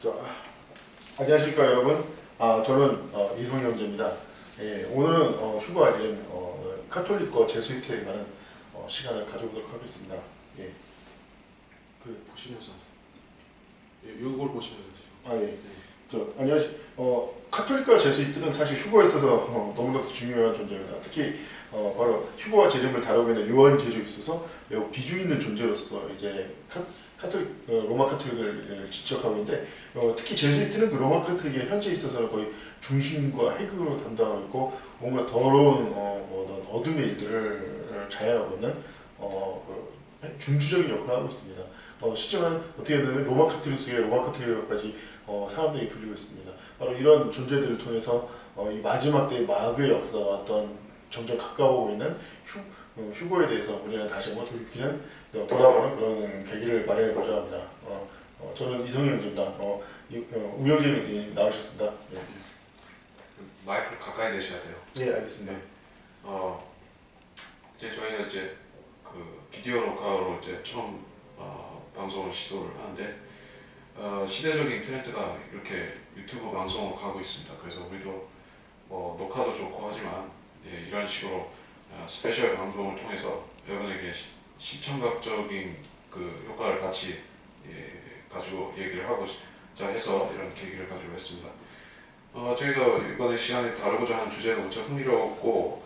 자, 안녕하십니까 여러분. 저는 이성희 형제입니다. 예, 오늘은 휴가인 카톨릭과 제수이트에 관한 시간을 가져보도록 하겠습니다. 예. 그 보시면서 이걸 보시면서 예. 네. 카톨릭과 제수이트는 사실 휴거에 있어서 너무나도 중요한 존재입니다. 특히 바로 휴거와 재림을 다루고 있는 요한 제주에 있어서 매우 비중 있는 존재로서 이제 카톨릭 로마 카톨릭을 지적하고 있는데 특히 제수이트는 그 로마 카톨릭의 현재에 있어서는 거의 중심과 핵으로 담당하고 있고 뭔가 더러운 어둠의 일들을 자행하고 있는 중추적인 역할을 하고 있습니다. 실제로는 어떻게 보면 로마 카톨릭 속의 로마 카톨릭까지 사람들이 불리고 있습니다. 바로 이런 존재들을 통해서 이 마지막 때의 마귀의 역사와 어떤 점점 가까워오고 있는 휴거에 대해서 우리는 다시 한번 돌아보는 그런 계기를 마련해보자 합니다. 저는 이성희 형제입니다. 우영진 나오셨습니다. 네. 마이크를 가까이 대셔야 돼요. 네, 알겠습니다. 이제 저희가 이제 그 비디오 녹화로 이제 처음 방송을 시도를 하는데 시대적인 트렌드가 이렇게 유튜브 방송으로 가고 있습니다. 그래서 우리도 녹화도 좋고 하지만 이런 식으로 스페셜 방송을 통해서 여러분에게 시청각적인 그 효과를 같이 가지고 얘기를 하고자 해서 이런 계기를 가지고 했습니다. 저희가 이번에 시간에 다루고자 하는 주제는 무척 흥미롭고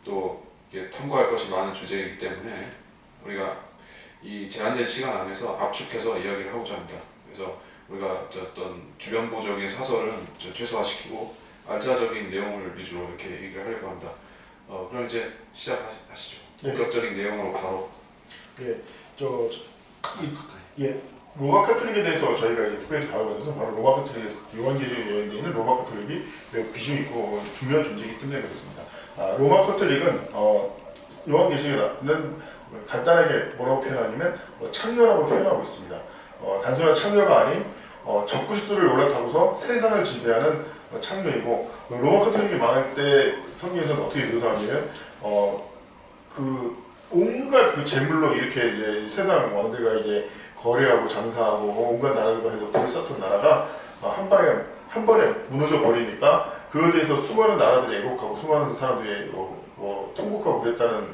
또 이게 탐구할 것이 많은 주제이기 때문에 우리가 이 제한된 시간 안에서 압축해서 이야기를 하고자 합니다. 그래서 우리가 어떤 주변부적인 사설은 최소화시키고 알짜적인 내용을 위주로 이렇게 얘기를 하려고 합니다. 그럼 이제 시작하시죠. 네. 본격적인 내용으로 바로. 로마 카톨릭에 대해서 저희가 이제 특별히 다루면서 바로 로마 카톨릭 요한계시록에 있는 로마 카톨릭이 매우 비중 있고 중요한 존재이기 때문에 그렇습니다. 로마 카톨릭은 요한계시록에는 간단하게 뭐라고 표현하냐면 창녀라고 표현하고 있습니다. 단순한 창녀가 아닌 적그리스도를 올라타고서 세상을 지배하는 창녀이고 로마 카톨릭이 망할 때 성경에서는 어떻게 묘사하냐면 그 온갖 그 재물로 이렇게 이제 세상 왕들과 이제 거래하고 장사하고 온갖 나라들과 해서 불쌌던 나라가 한 번에 무너져 버리니까 그에 대해서 수많은 나라들이 애곡하고 수많은 사람들이 통곡하고 그랬다는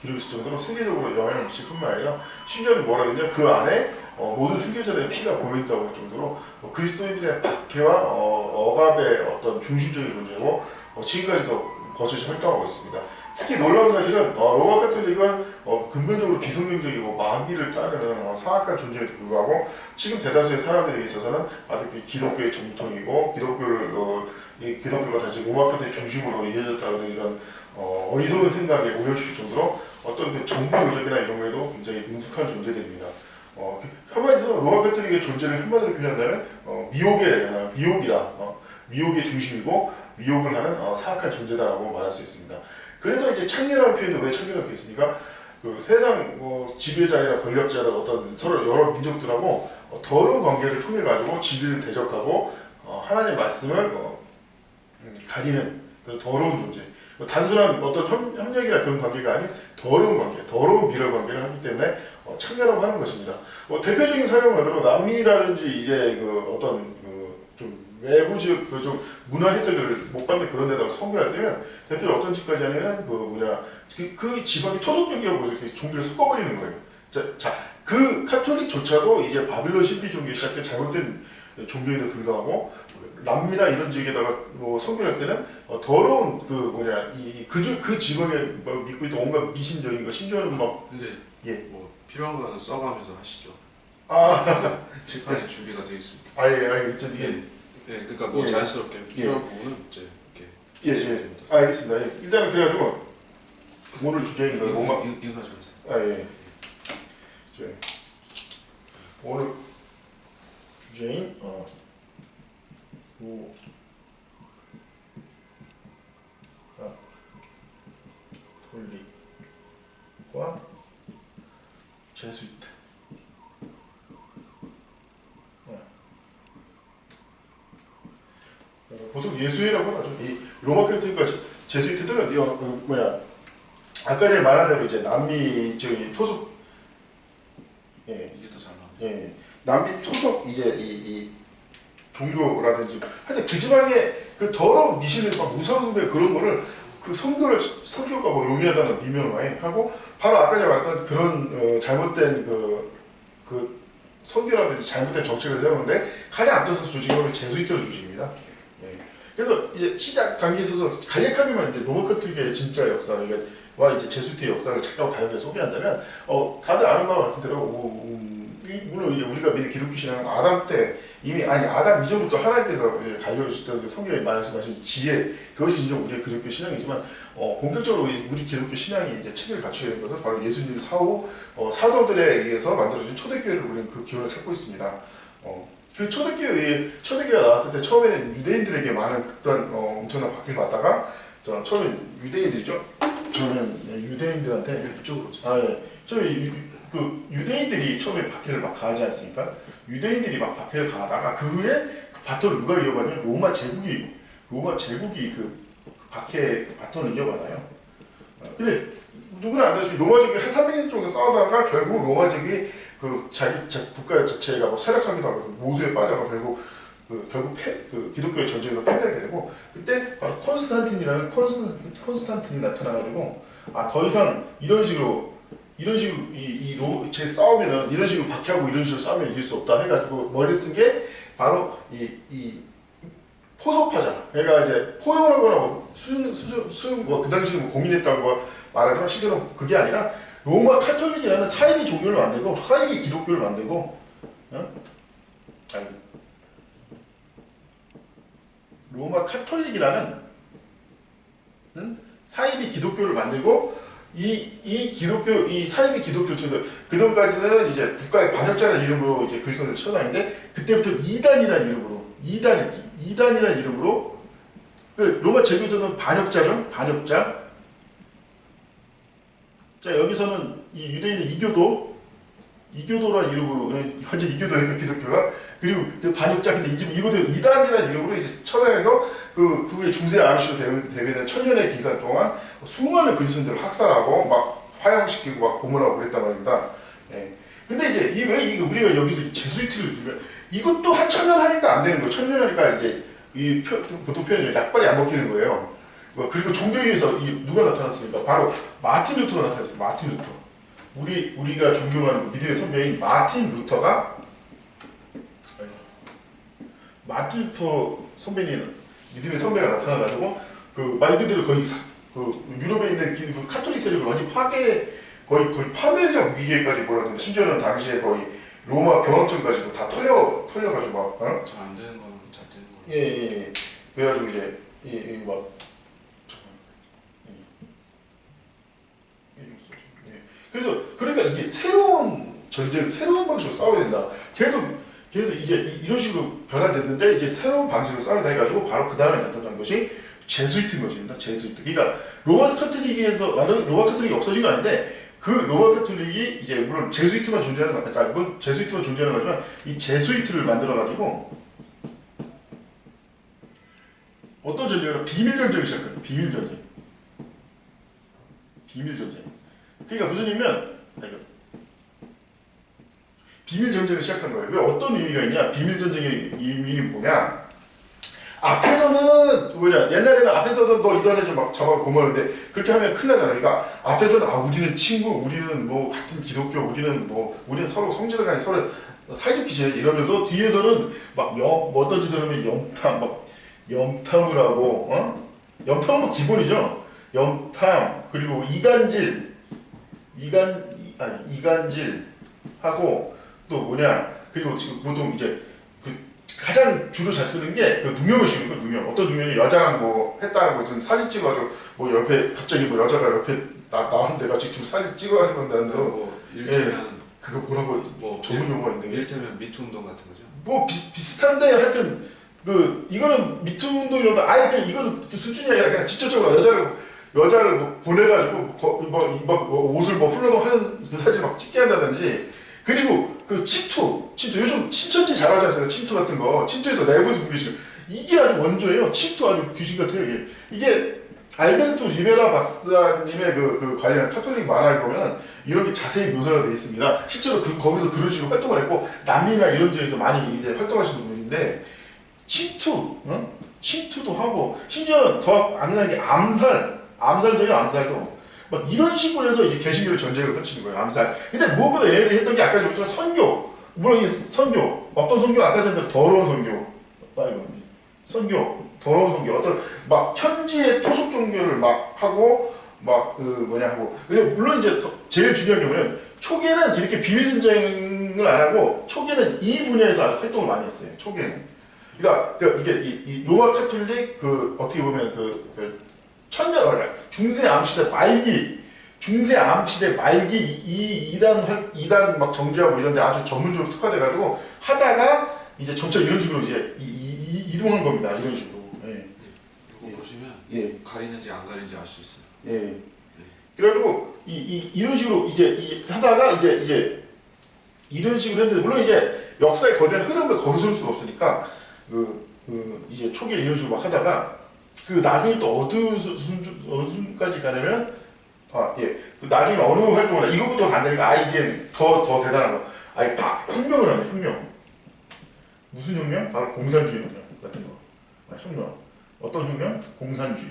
기록이 있을 정도로 세계적으로 영향을 미칠 뿐만 아니라 심지어는 뭐라 그러냐 그 안에 모든 순교자들의 피가 고여있다고 할 정도로 그리스도인들의 박해와 억압의 어떤 중심적인 존재고 지금까지도 거쳐서 활동하고 있습니다. 특히 놀라운 사실은 로마 카톨릭은 근본적으로 비성경적이고 마귀를 따르는 사악한 존재에도 불구하고 지금 대다수의 사람들에게 있어서는 아직 기독교의 정통이고 기독교가 다시 로마 카톨릭 중심으로 이어졌다는 이런 어리석은 생각에 오염시킬 정도로 어떤 그 정부 의적이나 이런 거에도 굉장히 능숙한 존재들입니다. 한마디로 로마 카톨릭의 존재를 한마디로 표현한다면 미혹이다. 미혹의 중심이고 미혹을 하는 사악한 존재다라고 말할 수 있습니다. 그래서 이제 창녀라는 표현도 왜 창녀라고 했습니까? 그 세상 지배자나 권력자들 어떤 서로 여러 민족들하고 더러운 관계를 통해 가지고 진리를 대적하고 하나님의 말씀을 가리는 그런 더러운 존재. 단순한 어떤 협력이나 그런 관계가 아닌 더러운 관계, 더러운 미랄 관계를 하기 때문에 창녀라고 하는 것입니다. 대표적인 사례만으로 남미라든지 이제 좀 외부 지역 좀 문화 혜택을 못 받는 그런 데다가 선교할 때면 대표적으로 어떤 짓까지 하냐면 그 지방이 토속종교하고 이렇게 종교를 섞어버리는 거예요. 그 카톨릭조차도 이제 바빌론 신비 종교 시작된 잘못된 종교에도 불구하고 남미나 이런 지역에다가 선교할 때는 더러운 그 지방에 믿고 있던 온갖 미신적인 거 심지어는 근데 필요한 거는 써가면서 하시죠. 재판이 준비가 되어 있습니다. 그러니까 자연스럽게 필요한 부분은 이제 이렇게 알겠습니다. 일단은 그래가지고 오늘 주제인 로마 이거 가져가세요. 오늘 주제인 카톨릭과 제수이트. 보통 예수회라고 하죠. 이 로마 카톨릭과 제수이트들은 아까 전에 말한 대로 이제 남미 저기 토속 이게 더 잘 나와요. 남미 토속 이제 이 종교라든지 하여튼 그 지방의 그 더러운 미신을 막 우상숭배 그런 거를 그 성교가 뭐 용이하다는 비명하에 하고 바로 아까 제가 말했던 그런 잘못된 그 선교라든지 잘못된 정책을 세우는데 가장 앞서서 조직은 제수이트 조직입니다. 예. 그래서 이제 시작 단계에 있어서 간략하게만 이제 로마 카톨릭의 진짜 역사, 와 이제 제수이트의 역사를 잠깐 간략하게 소개한다면, 다들 아는 바와 같은 대로 물론 이제 우리가 믿는 기독교 신앙은 아담 때 이미 아담 이전부터 하나님께서 가지고 계셨던 성경에 말씀하신 지혜, 그것이 이제 우리의 기독교 신앙이지만 본격적으로 우리 기독교 신앙이 이제 체계를 갖춰야 되는 것은 바로 예수님 사후 사도들에 의해서 만들어진 초대교회를 우리는 그 기원을 찾고 있습니다. 그 초대교회가 나왔을 때 처음에는 유대인들에게 많은 극단 엄청난 박해를 받다가 처음엔 유대인들이죠. 저는 유대인들한테 이쪽으로. 처음에 그 유대인들이 처음에 박해를 막 가하지 않습니까? 유대인들이 막 박해를 가하다가 그 후에 그 바톤을 누가 이어받냐면 로마 제국이 그 박해 그 바톤을 이어받아요. 근데 누구나 알다시피 로마 제국이 한 300년 정도 싸우다가 결국 로마 제국이 그 자기 국가 자체가 뭐 쇠락하기도 하고 모수에 빠져가 결국 그 기독교의 전쟁에서 패배하게 되고, 그때 바로 콘스탄틴이 나타나가지고 더 이상 이런 식으로 제 싸우면은 이런 식으로 박해하고 이런 식으로 싸우면 이길 수 없다 해가지고 머리를 쓴 게 바로 이 포섭하자. 그러니까 이제 포용하거나 그 당시에 뭐 고민했다고 말하지만 실제로 그게 아니라 로마 카톨릭이라는 사이비 종교를 만들고 사이비 기독교를 만들고, 로마 카톨릭이라는 사이비 기독교를 만들고 이 사이비 기독교를 통해서 그동까지는 이제 국가의 반역자라는 이름으로 이제 그리스도를 쳐다니는데 그때부터 이단이라는 이름으로 그 로마 제국에서는 반역자죠. 반역자. 자, 여기서는 이 유대인의 이교도라는 이름으로 현재 이교도예요, 기독교가. 그리고 그 반역자, 근데 이거도 이단이라는 이름으로 이제 쳐다해서 그 후에 중세 아르시로 대변된 천년의 기간 동안 수많은 그리스도인들을 학살하고 막 화형시키고 막 고문하고 그랬단 말입니다. 예. 근데 이제 왜 우리가 여기서 제수이트를 들면 이것도 한 1000년 하니까 안 되는 거예요. 1000년 하니까 이제 보통 표현이 약발이 안 먹히는 거예요. 그리고 종교에서 누가 나타났습니까? 바로 마틴 루터가 나타났어요. 마틴 루터. 우리가 존경하는 믿음의 선배인 마틴 루터 선배님, 믿음의 선배가 나타나가지고 말 그대로 거의 유럽에 있는 그 카톨릭 세력을 완전 거의 파멸적 위기에까지 몰았는데, 심지어는 당시에 거의 로마 경항청까지도 다 털려가지고 막 잘 안 되는 건 잘 되는 거. 예. 그래가지고 이제 그래서 그러니까 이게 새로운 전쟁, 새로운 방식으로 싸워야 된다. 계속 이제 이런 식으로 변화됐는데 이제 새로운 방식으로 싸우다 해가지고 바로 그 다음에 나타난 것이 제수이트인 것입니다. 제수이트. 그러니까 로마 카톨릭이 없어진 거 아닌데 그 로마 카톨릭이 이제 물론 제수이트만 존재하는 거 아니고 제수이트만 존재하는 거지만 이 제수이트를 만들어가지고 어떤 전쟁을 비밀 전쟁을 시작해요. 비밀 전쟁. 그러니까 무슨 의미면 비밀 전쟁을 시작한 거예요. 왜 어떤 의미가 있냐? 비밀 전쟁의 의미는 뭐냐? 앞에서는 옛날에는 앞에서도 너 이단에 좀 막 잡아 고마는데 그렇게 하면 큰일 나잖아요. 그러니까 앞에서는 우리는 친구, 우리는 뭐 같은 기독교, 우리는 서로 성지를 간에 서로 사이좋게 지내지 이러면서 뒤에서는 막 어떤 짓을 하면 염탐을 하고 염탐은 뭐 기본이죠. 염탐, 그리고 이간질 하고 또 뭐냐, 그리고 지금 보통 이제 그 가장 주로 잘 쓰는 게 그 누명을 씌우는 거. 누명. 어떤 누명이 여자랑 뭐 했다는 거 사진 찍어가지고 뭐 옆에 갑자기 뭐 여자가 옆에 나오는데 갑자기 둘 사진 찍어가지고 한다는데 이를테면 그거 뭐라고 뭐 전문 용어가 있는데 이를테면 미투 운동 같은 거죠. 뭐 비슷한데 하여튼 이거는 미투 운동이라도 아예 그냥 이거는 수준이 아니라 그냥 직접적으로 여자를 뭐 보내가지고 옷을 훌러덩 하는 그 사진 막 찍게 한다든지, 그리고 그 침투 요즘 신천지 잘하지 않습니까? 침투 같은 거 침투해서 내부에서 부딪히는 이게 아주 원조예요. 침투 아주 귀신 같아요. 이게 알베르토 리베라 박사님의 그 관련 카톨릭 만화를 보면 이런 게 자세히 묘사가 되어 있습니다. 실제로 거기서 그런 식으로 활동을 했고 남미나 이런 지역에서 많이 이제 활동하시는 분인데 침투도 하고 심지어 더 안나는 게 암살도요 암살도 막 이런 식으로 해서 이제 개신교를 전쟁을 펼치는 거예요 암살. 근데 무엇보다 얘네들이 했던 게 아까 전에 선교 물론 이 선교 어떤 선교 아까 전에 더러운 선교 더러운 선교 어떤 막 현지의 토속 종교를 막 하고 막 그 뭐냐 하고 물론 이제 제일 중요한 경우는 초기에는 이렇게 비밀 전쟁을 안 하고 초기에는 이 분야에서 아주 활동을 많이 했어요. 초기에는 그러니까 이게 이 로마 카톨릭 그 어떻게 보면 그 중세 암시대 말기 이 이단 막 정지하고 이런데 아주 전문적으로 특화돼가지고 하다가 이제 점차 이런 식으로 이제 이동한 겁니다. 이런 식으로. 예. 이거 보시면 예. 가리는지 안 가리는지 알 수 있어요. 예. 그래가지고 이런 식으로 이제 하다가 이제 이런 식으로 했는데 물론 이제 역사의 거대한 흐름을 거스를 수가 없으니까 이제 초기에 이런 식으로 막 하다가 그 나중에 또 어느 수준까지 가냐면 그 나중에 어느 활동을 해 이거부터 간다니까 이게 더 대단한 거. 혁명을 하네 혁명. 무슨 혁명? 바로 공산주의 혁명 같은 거. 혁명. 어떤 혁명? 공산주의.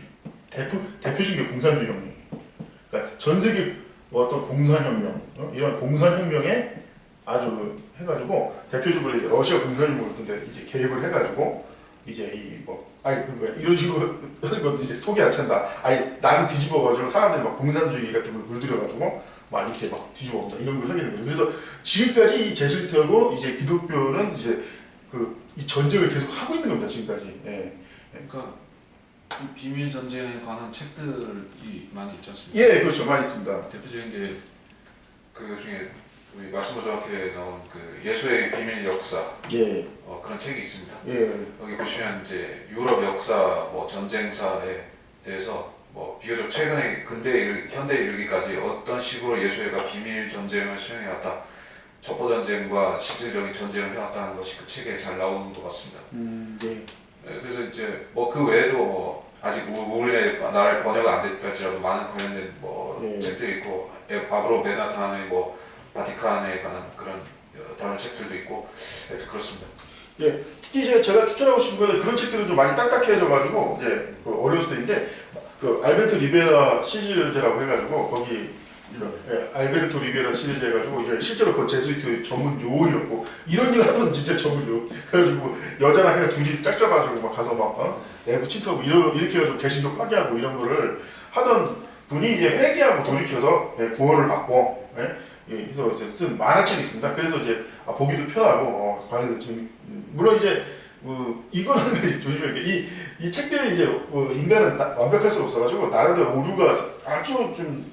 대표적인 게 공산주의 혁명. 그러니까 전 세계 어떤 공산혁명 이런 공산혁명에 아주 해가지고 대표적으로 이제 러시아 공산혁명 같은데 이제 개입을 해가지고 이제 이런 식으로 하는 건 이제 속이 안 찬다. 나를 뒤집어가지고 사람들이 막 공산주의 같은 걸 물들여가지고 막 이렇게 막 뒤집어온다 이런 걸 하게 되는 거죠. 그래서 지금까지 이 제수이트하고 이제 기독교는 이제 이 전쟁을 계속 하고 있는 겁니다. 지금까지. 예. 그러니까 이 비밀 전쟁에 관한 책들이 많이 있지 않습니까? 예, 그렇죠. 많이 있습니다. 대표적인 게 그 중에 우리 말씀을 정확히 나온 그 예수의 비밀 역사 예. 그런 책이 있습니다. 예. 여기 보시면 이제 유럽 역사, 뭐 전쟁사에 대해서 뭐 비교적 최근에 현대에 이르기까지 어떤 식으로 예수회가 비밀 전쟁을 수행해왔다. 첩보 전쟁과 실질적인 전쟁을 해왔다는 것이 그 책에 잘 나오는 것 같습니다. 네. 그래서 이제 뭐 그 외에도 뭐 아직 우리의 나라에 번역 안 됐다지라도 많은 관련된 뭐 책들이 있고 아브로 베나탄의 뭐 바티칸에 관한 그런 다른 책들도 있고 그렇습니다. 예, 특히 제가 추천하고 싶은 거는 그런 책들은 좀 많이 딱딱해져가지고 이제 어려울 수도 있는데 알베르토 리베라 시리즈라고 해가지고 거기 알베르토 리베라 시리즈 해가지고 이제 실제로 그 제수이트 전문 요원이었고 이런 일 하던 진짜 전문 요원 그래가지고 여자랑 그냥 둘이 짝져가지고 막 가서 막 내부 침투하고 이렇게 해가지고 개신교 파괴하고 이런 거를 하던 분이 이제 회개하고 돌이켜서 구원을 받고 그래서 이제 쓴 만화책이 있습니다. 그래서 이제 보기도 편하고 관리도 물론 이제 이건 한 가지 조심해야 돼. 이 책들은 이제 인간은 완벽할 수 없어가지고 나름대로 오류가 아주 좀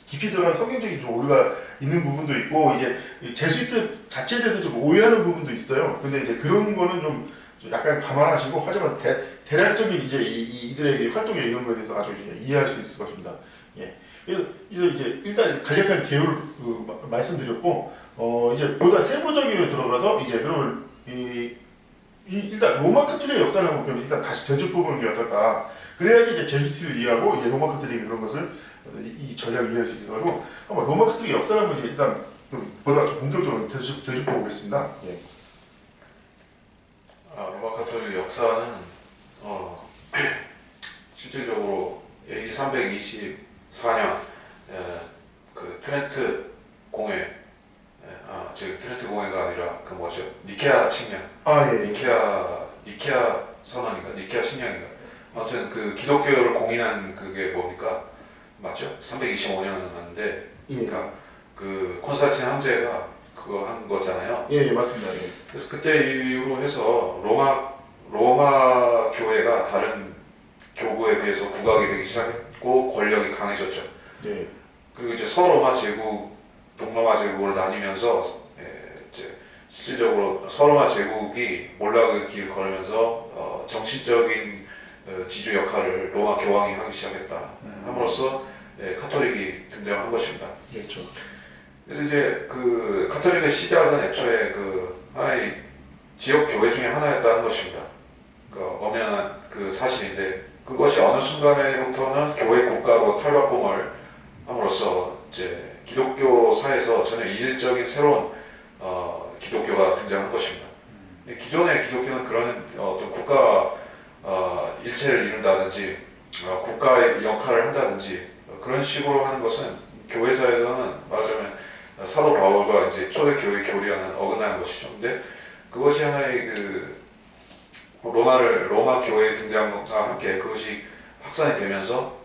깊이 들어간 성경적인 좀 오류가 있는 부분도 있고 이제 제수이트 자체에 대해서 좀 오해하는 부분도 있어요. 근데 이제 그런 거는 좀 약간 감안하시고 하지만 대략적인 이제 이들의 활동에 이런 거에 대해서 아주 이제 이해할 수 있을 것입니다. 예. 그래서 이제 일단 간략한 개요를 말씀드렸고 이제 보다 세부적으로 들어가서 이제 그러면 일단 로마 카톨릭의 역사를 한번 일단 다시 되짚어보는 게 어떨까. 그래야지 이제 제수티를 이해하고 이제 로마 카톨릭의 그런 것을 이 전략을 이해할 수 있어가지고 한번 로마 카톨릭의 역사를 한번 이제 일단 보다 좀 본격적으로 되짚어보겠습니다. 예. 로마 카톨릭 역사는 실질적으로 AD 324년 그 트렌트 공회 트렌트 공회가 아니라 그 뭐죠 니케아 칙령 니케아 선언인가 니케아 칙령인가 아무튼 그 기독교를 공인한 그게 뭡니까 맞죠 325년이었는데 그러니까 그 콘스탄틴 황제가 그거 한 거잖아요. 예 맞습니다. 예. 그래서 그때 이후로 해서 로마 교회가 다른 교구에 비해서 국악이 되기 시작했고 권력이 강해졌죠. 네. 그리고 이제 서로마 제국, 동로마 제국으로 나뉘면서 이제 실질적으로 서로마 제국이 몰락의 길을 걸으면서 정신적인 지주 역할을 로마 교황이 하기 시작했다. 함으로써 카톨릭이 등장한 것입니다. 그렇죠. 그래서 이제 그 카톨릭의 시작은 애초에 그 하나의 지역 교회 중에 하나였다는 것입니다. 그 엄연한 그 사실인데 그것이 어느 순간에부터는 교회 국가로 탈바꿈을 함으로써 이제 기독교사에서 전혀 이질적인 새로운 기독교가 등장한 것입니다. 기존의 기독교는 그런 어떤 국가 일체를 이룬다든지 국가의 역할을 한다든지 그런 식으로 하는 것은 교회사에서는 말하자면 사도 바울과 이제 초대교회 교리와는 어긋나는 것이죠. 근데 그것이 하나의 그 로마 교회의 등장과 함께 그것이 확산이 되면서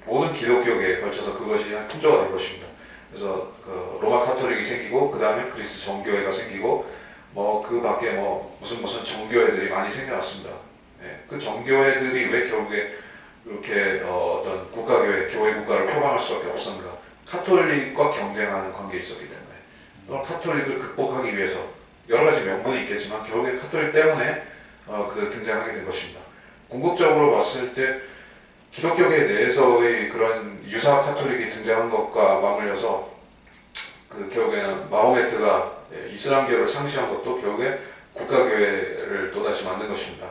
모든 기독교계에 걸쳐서 그것이 한 풍조가 된 것입니다. 그래서 그 로마 카톨릭이 생기고 그 다음에 그리스 정교회가 생기고 뭐 그 밖에 뭐 무슨 정교회들이 많이 생겨났습니다. 그 정교회들이 왜 결국에 이렇게 어떤 국가교회, 교회 국가를 표방할 수밖에 없었는가? 카톨릭과 경쟁하는 관계에 있었기 때문에 또는 카톨릭을 극복하기 위해서 여러 가지 명분이 있겠지만 결국에 카톨릭 때문에 그 등장하게 된 것입니다. 궁극적으로 봤을 때 기독교계 내에서의 그런 유사 카톨릭이 등장한 것과 맞물려서 그 결국에는 마호메트가 이슬람교를 창시한 것도 결국에 국가교회를 또다시 만든 것입니다.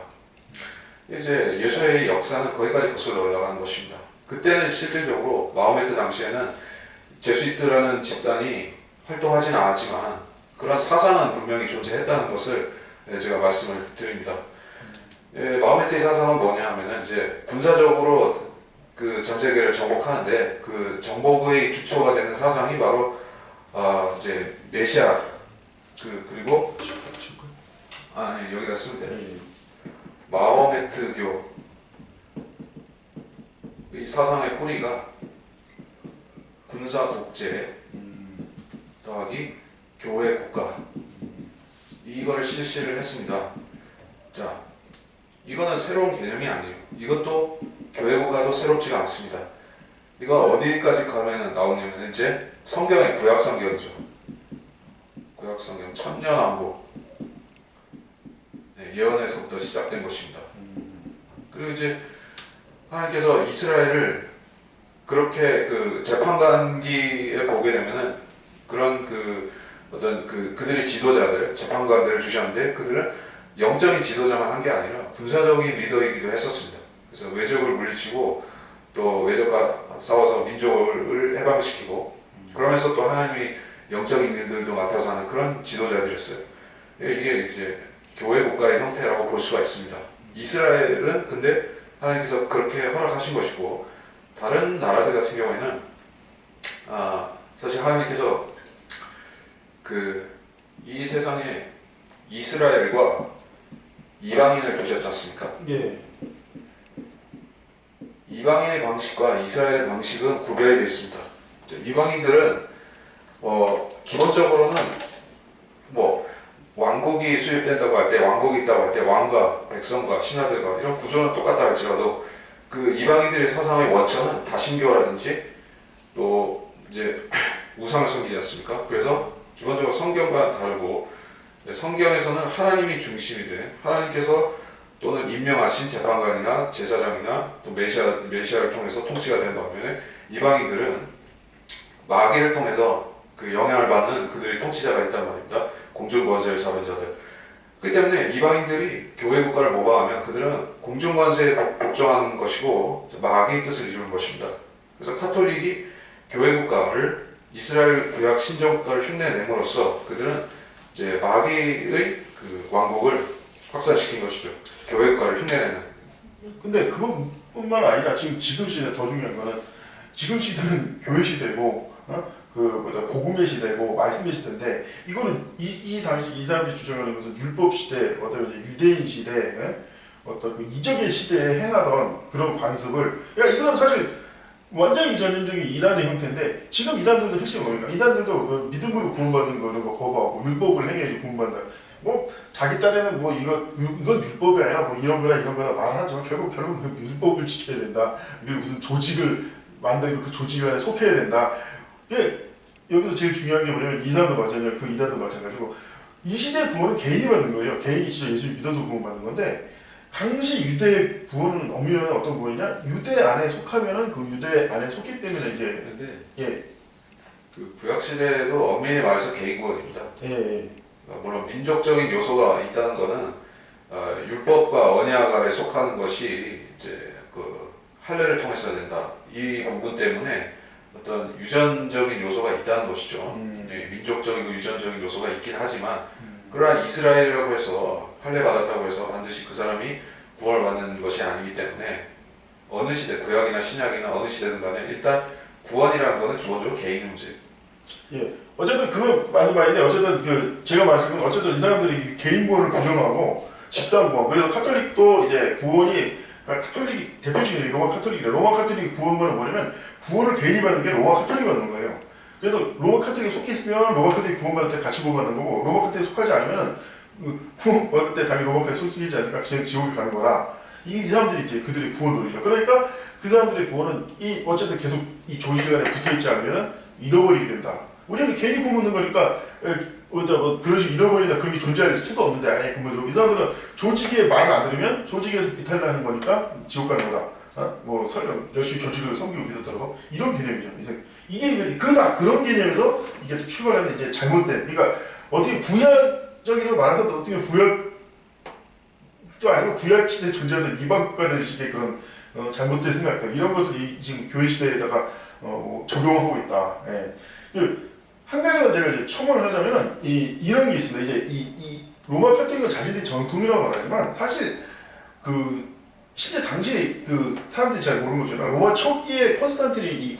이제 예수의 역사는 거기까지 거슬러 올라가는 것입니다. 그때는 실질적으로 마호메트 당시에는 제수이트라는 집단이 활동하지는 않았지만 그런 사상은 분명히 존재했다는 것을 제가 말씀을 드립니다. 마호메트의 사상은 뭐냐 하면은 이제 군사적으로 그 전 세계를 정복하는데 그 정복의 기초가 되는 사상이 바로 이제 메시아 그리고 아니 여기다 쓰면 돼요. 마호메트교 이 사상의 뿌리가 군사 독재 더하기 교회 국가 이거를 실시를 했습니다. 자, 이거는 새로운 개념이 아니에요. 이것도 교회 국가도 새롭지가 않습니다. 이거 어디까지 가면 나오냐면 이제 성경의 구약 성경이죠. 구약 성경 천년왕국 예언에서부터 시작된 것입니다. 그리고 이제 하나님께서 이스라엘을 그렇게 그 재판관기에 보게 되면은 그런 그 어떤 그들의 지도자들 재판관들을 주셨는데 그들은 영적인 지도자만 한 게 아니라 군사적인 리더이기도 했었습니다. 그래서 외적을 물리치고 또 외적과 싸워서 민족을 해방시키고 그러면서 또 하나님이 영적인 일들도 맡아서 하는 그런 지도자들이었어요. 이게 이제 교회 국가의 형태라고 볼 수가 있습니다. 이스라엘은 근데 하나님께서 그렇게 허락하신 것이고 다른 나라들 같은 경우에는 사실 하나님께서 이 세상에 이스라엘과 이방인을 두셨지 않습니까? 예. 이방인의 방식과 이스라엘의 방식은 구별되어 있습니다. 이방인들은 기본적으로는 뭐 왕국이 수립된다고 할 때 왕국이 있다고 할 때 왕과 백성과 신하들과 이런 구조는 똑같다 할지라도 그 이방인들의 사상의 원천은 다신교라든지 또 이제 우상을 섬기지 않습니까? 그래서 기본적으로 성경과는 다르고 성경에서는 하나님이 중심이 돼 하나님께서 또는 임명하신 재판관이나 제사장이나 또 메시아를 통해서 통치가 되는 반면에 이방인들은 마귀를 통해서 그 영향을 받는 그들의 통치자가 있단 말입니다. 공중권세를 잡은 자들. 그렇기 때문에 이방인들이 교회 국가를 모방하면 그들은 공중권세에 복종하는 것이고 마귀의 뜻을 이루는 것입니다. 그래서 카톨릭이 교회 국가를 이스라엘 구약 신정 국가를 흉내냄으로써 그들은 이제 마귀의 그 왕국을 확산시킨 것이죠. 교회 국가를 흉내내는. 근데 그것뿐만 아니라 지금 시대 더 중요한 거는 지금 시대는 교회 시대고 복음의 시대고 말씀의 시대인데 이거는 이 당시 이 사람들이 주장하는 것은 율법 시대, 어떤 유대인 시대, 어떤 그 이적의 시대에 행하던 그런 관습을 그러니까 이건 사실 완전히 전형적인 이단의 형태인데 지금 이단들도 핵심이 뭡니까? 이단들도 믿음으로 구원받는 거는 거 거부하고 율법을 행해야지 구원받는다. 뭐 자기 딸에는 뭐 이건 율법이 아니라 뭐 이런 거다 말을 하지만 결국 율법을 지켜야 된다. 이게 무슨 조직을 만들고 그 조직 안에 속해야 된다. 여기서 제일 중요한 게 뭐냐면 이 사람도 마찬가지고 그 이단도 마찬가지고 이 시대의 구원은 개인이 받는 거예요. 개인이 진짜 예수를 믿어서 구원받는 건데 당시 유대의 구원은 엄밀히 어떤 구원이냐? 유대 안에 속하면은 그 유대 안에 속기 때문에 이제 근데 그 구약 시대에도 엄밀히 말해서 개인 구원입니다. 물론 민족적인 요소가 있다는 것은 율법과 언약 아래 속하는 것이 이제 그 할례를 통해서 된다. 이 부분 때문에 어떤 유전적인 요소가 있다는 것이죠. 예, 민족적이고 유전적인 요소가 있긴 하지만 그러한 이스라엘이라고 해서 할례 받았다고 해서 반드시 그 사람이 구원받는 것이 아니기 때문에 어느 시대, 구약이나 신약이나 어느 시대든 간에 일단 구원이라는 것은 기본적으로 개인 문제. 예. 어쨌든 그건 맞는 말인데 어쨌든 그 제가 말씀은 어쨌든 이 사람들이 개인 구원을 부정하고 집단 구원. 그래서 카톨릭도 이제 구원이 그러니까 카톨릭이 대표적인 로마 카톨릭이래. 로마 카톨릭 구원은 뭐냐면 구원을 개인이 받는 게 로마 카톨릭이 받는 거예요. 그래서 로마 카톨릭에 속해 있으면 로마 카톨릭 구원받을 때 같이 구원받는 거고 로마 카톨릭에 속하지 않으면 구원 받을 때 당연히 로마 카톨릭에 속히지 않으니까 그냥 지옥에 가는 거다. 이 사람들이 이제 그들의 구원 논리죠. 그러니까 그 사람들의 구원은 이 어쨌든 계속 이 조직 안에 붙어 있지 않으면 잃어버리게 된다. 우리는 괜히 구원 받는 거니까 그런 식으로 잃어버린다 그런 게 존재할 수가 없는데 아예 근본적으로 이 사람들은 조직의 말을 안 들으면 조직에서 이탈나는 거니까 지옥 가는 거다. 뭐 설령 열심히 조직을 섬기고 믿었더라도 이런 개념이죠. 이게 그다 그런 개념에서 이게 출발하는 이제 잘못된 그러니까 어떻게 구약적이라고 말해서 어떻게 구약도 아니고 구약 시대에 존재하던 이방 국가들식의 그런 잘못된 생각들 이런 것을 지금 교회 시대에다가 적용하고 있다. 예. 한 가지만 제가 이제 첨언을 하자면은 이런 게 있습니다. 이제 이 로마 카톨릭은 자신들이 정통이라고 말하지만 사실 그 실제 당시 그 사람들이 잘 모르는 거잖아요. 로마 초기에 콘스탄틴이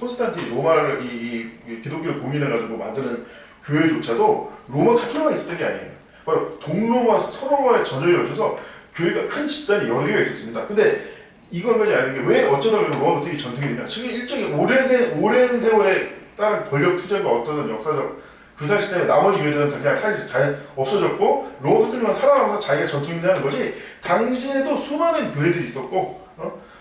로마를 이 기독교를 공인해가지고 만드는 교회조차도 로마 카톨릭만 있었던 게 아니에요. 바로 동로마, 서로마에 전혀 이어져서 교회가 큰 집단이 여러 개가 있었습니다. 근데 이거 한 가지 알는 게 왜 어쩌다가 로마 카톨릭이 전통이 되냐? 지금 일종의 오랜 세월에 따른 권력 투쟁과 어떤 역사적 그 사실 때문에 나머지 교회들은 다 그냥 사실 잘 없어졌고 로마 카톨릭만 살아남아서 자기가 전통이라는 거지. 당시에도 수많은 교회들이 있었고,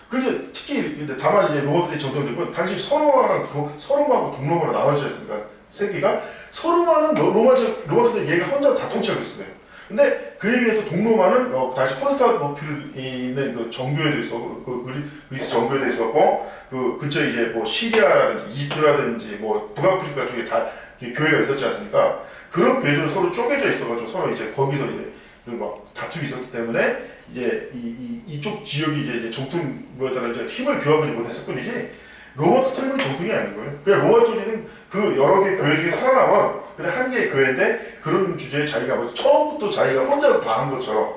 그래서 특히 근데 다만 이제 로마 카톨릭 전통되고 당시 서로마하고 동로마로 나눠져 있으니까 세 개가 서로마는 로마 카톨릭 얘가 혼자 다 통치하고 있어요. 근데 그에 비해서 동로마는 다시 콘스탄티노플에 있는 그 정교회도 있었고 그 그리스 정교회도 있었고 그 근처에 이제 뭐 시리아라든지 이집트라든지 뭐 북아프리카 쪽에 다 교회가 있었지 않습니까? 그런 교회들은 서로 쪼개져 있어가지고 서로 이제 거기서 이제 그 막 다툼이 있었기 때문에 이제 이쪽 지역이 이제 정통 뭐에 따라 이제 힘을 규합하지 못했을 뿐이지 로마 카톨릭은 정통이 아닌 거예요. 그냥 로마 카톨릭은 그 여러 개 교회 중에 살아남은 그냥 한 개의 교회인데 그런 주제에 자기가 뭐 처음부터 자기가 혼자서 다 한 것처럼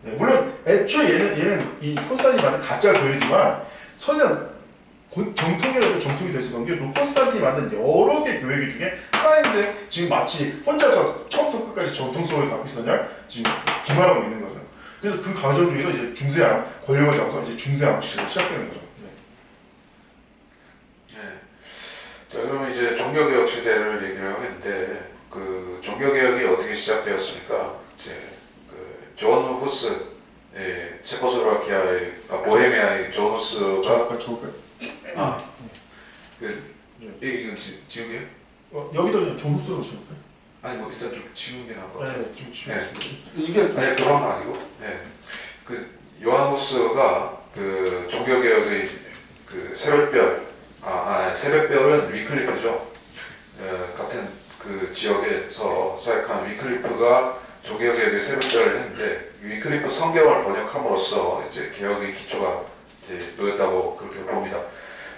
네, 물론 애초에 얘는 이 콘스탄틴이 만든 가짜 교회지만 설령 정통이라도 정통이 될 수가 없는 게 콘스탄틴이 만든 여러 개 교회 중에 하나인데 지금 마치 혼자서 처음부터 끝까지 정통성을 갖고 있었냐 지금 기만하고 있는 거죠. 그래서 그 과정 중에서 이제 중세암 권력을 잡아서 이제 중세암 시대가 시작되는 거죠. 자, 그러면 이제 종교개혁 시대를 얘기를 하겠는데 그 종교개혁이 어떻게 시작되었습니까? 이제 그 존 후스, 체코슬로바키아의 보헤미아의 존 후스가 이거 지우개요? 여기다 그냥 존 후스라고 지울까요? 아니 뭐 일단 좀 지우는 게 나을 것 같아요. 네, 좀 지우겠습니다. 이게 아니 그런 건 아니고, 그 요한 후스가 그 종교개혁의 그 새벽별은 위클리프죠. 같은 그 지역에서 사역한 위클리프가 종교개혁의 새벽별을 했는데 위클리프 성경을 번역함으로써 이제 개혁의 기초가 이제 놓였다고 그렇게 봅니다.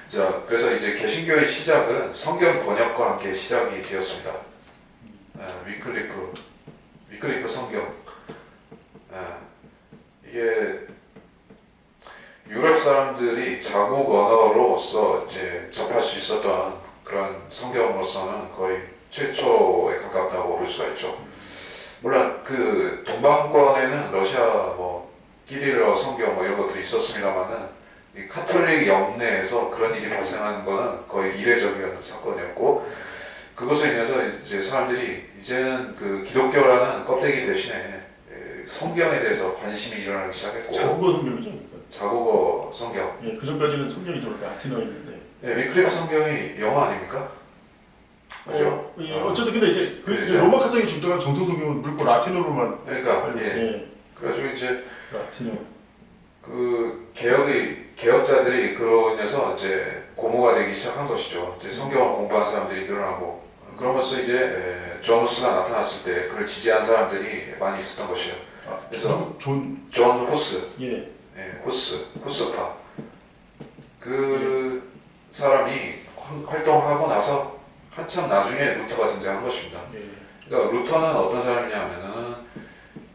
자, 그래서 이제 개신교의 시작은 성경 번역과 함께 시작이 되었습니다. 위클리프 성경. 이게 유럽 사람들이 자국 언어로서 이제 접할 수 있었던 그런 성경으로서는 거의 최초에 가깝다고 볼 수가 있죠. 물론 그 동방권에는 러시아 뭐 끼리르 성경 뭐 이런 것들이 있었습니다만은 이 카톨릭 영내에서 그런 일이 발생하는 거는 거의 이례적인 사건이었고 그것으로 인해서 이제 사람들이 이제는 그 기독교라는 껍데기 대신에 성경에 대해서 관심이 일어나기 시작했고 자국어 성경이죠? 자국어 성경. 예, 그 전까지는 성경이 좀 라틴어였는데. 위클리프 성경이 영어 아닙니까? 그죠? 어쨌든 근데 이제 그 그렇죠. 로마 카톨릭이 중정한 정통 성경은 물고 라틴어로만 그러니까 알고 있어요. 그래가지고 이제 라틴어. 그 개혁자들이 그로 인해서 이제 고모가 되기 시작한 것이죠. 이제 성경을 공부한 사람들이 늘어나고 그러면서 이제 존 후스가 나타났을 때 그를 지지한 사람들이 많이 있었던 것이에요. 그래서 존 후스, 예. 후스파. 그 사람이 활동하고 나서 한참 나중에 루터가 등장한 것입니다. 예. 그러니까 루터는 어떤 사람이냐면은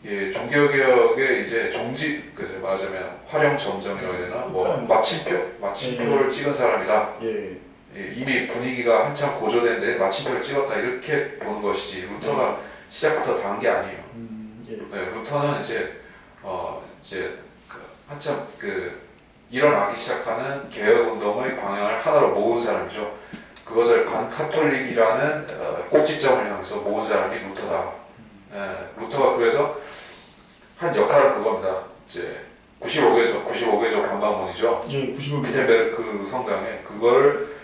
이게 종교개혁의 이제 종지, 그 말하자면 활용 점정이라고 해야 되나, 뭐 마침표를 찍은 사람이다. 예. 예, 이미 분위기가 한참 고조된데 마침표를 찍었다 이렇게 보는 것이지 루터가 시작부터 다 한 게 아니에요. 예. 네, 루터는 이제 한참 일어나기 시작하는 개혁 운동의 방향을 하나로 모은 사람이죠. 그것을 반카톨릭이라는 꼭지점을 향해서 모은 사람이 루터다. 루터가 그래서 한 역할은 그겁니다. 이제 95개조 관광문이죠. 예, 95개. 비텐베르크 성당에 그걸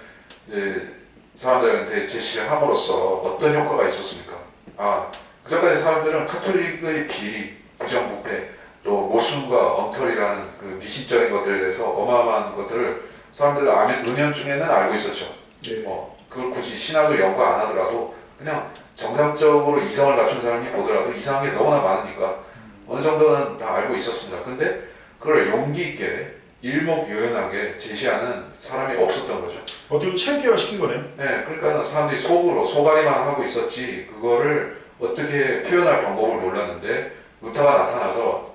이제 사람들한테 제시를 함으로써 어떤 효과가 있었습니까? 그전까지 사람들은 카톨릭의 비리, 부정부패, 또 모순과 엉터리라는 그 미신적인 것들에 대해서 어마어마한 것들을 사람들 은연중에는 알고 있었죠. 예. 그걸 굳이 신학을 연구 안 하더라도 그냥 정상적으로 이성을 갖춘 사람이 보더라도 이상한 게 너무나 많으니까 어느 정도는 다 알고 있었습니다. 근데 그걸 용기 있게 일목요연하게 제시하는 사람이 없었던 거죠. 어떻게 체계화 시킨 거네요. 네, 그러니까 사람들이 속앓이만 하고 있었지 그거를 어떻게 표현할 방법을 몰랐는데 루터가 나타나서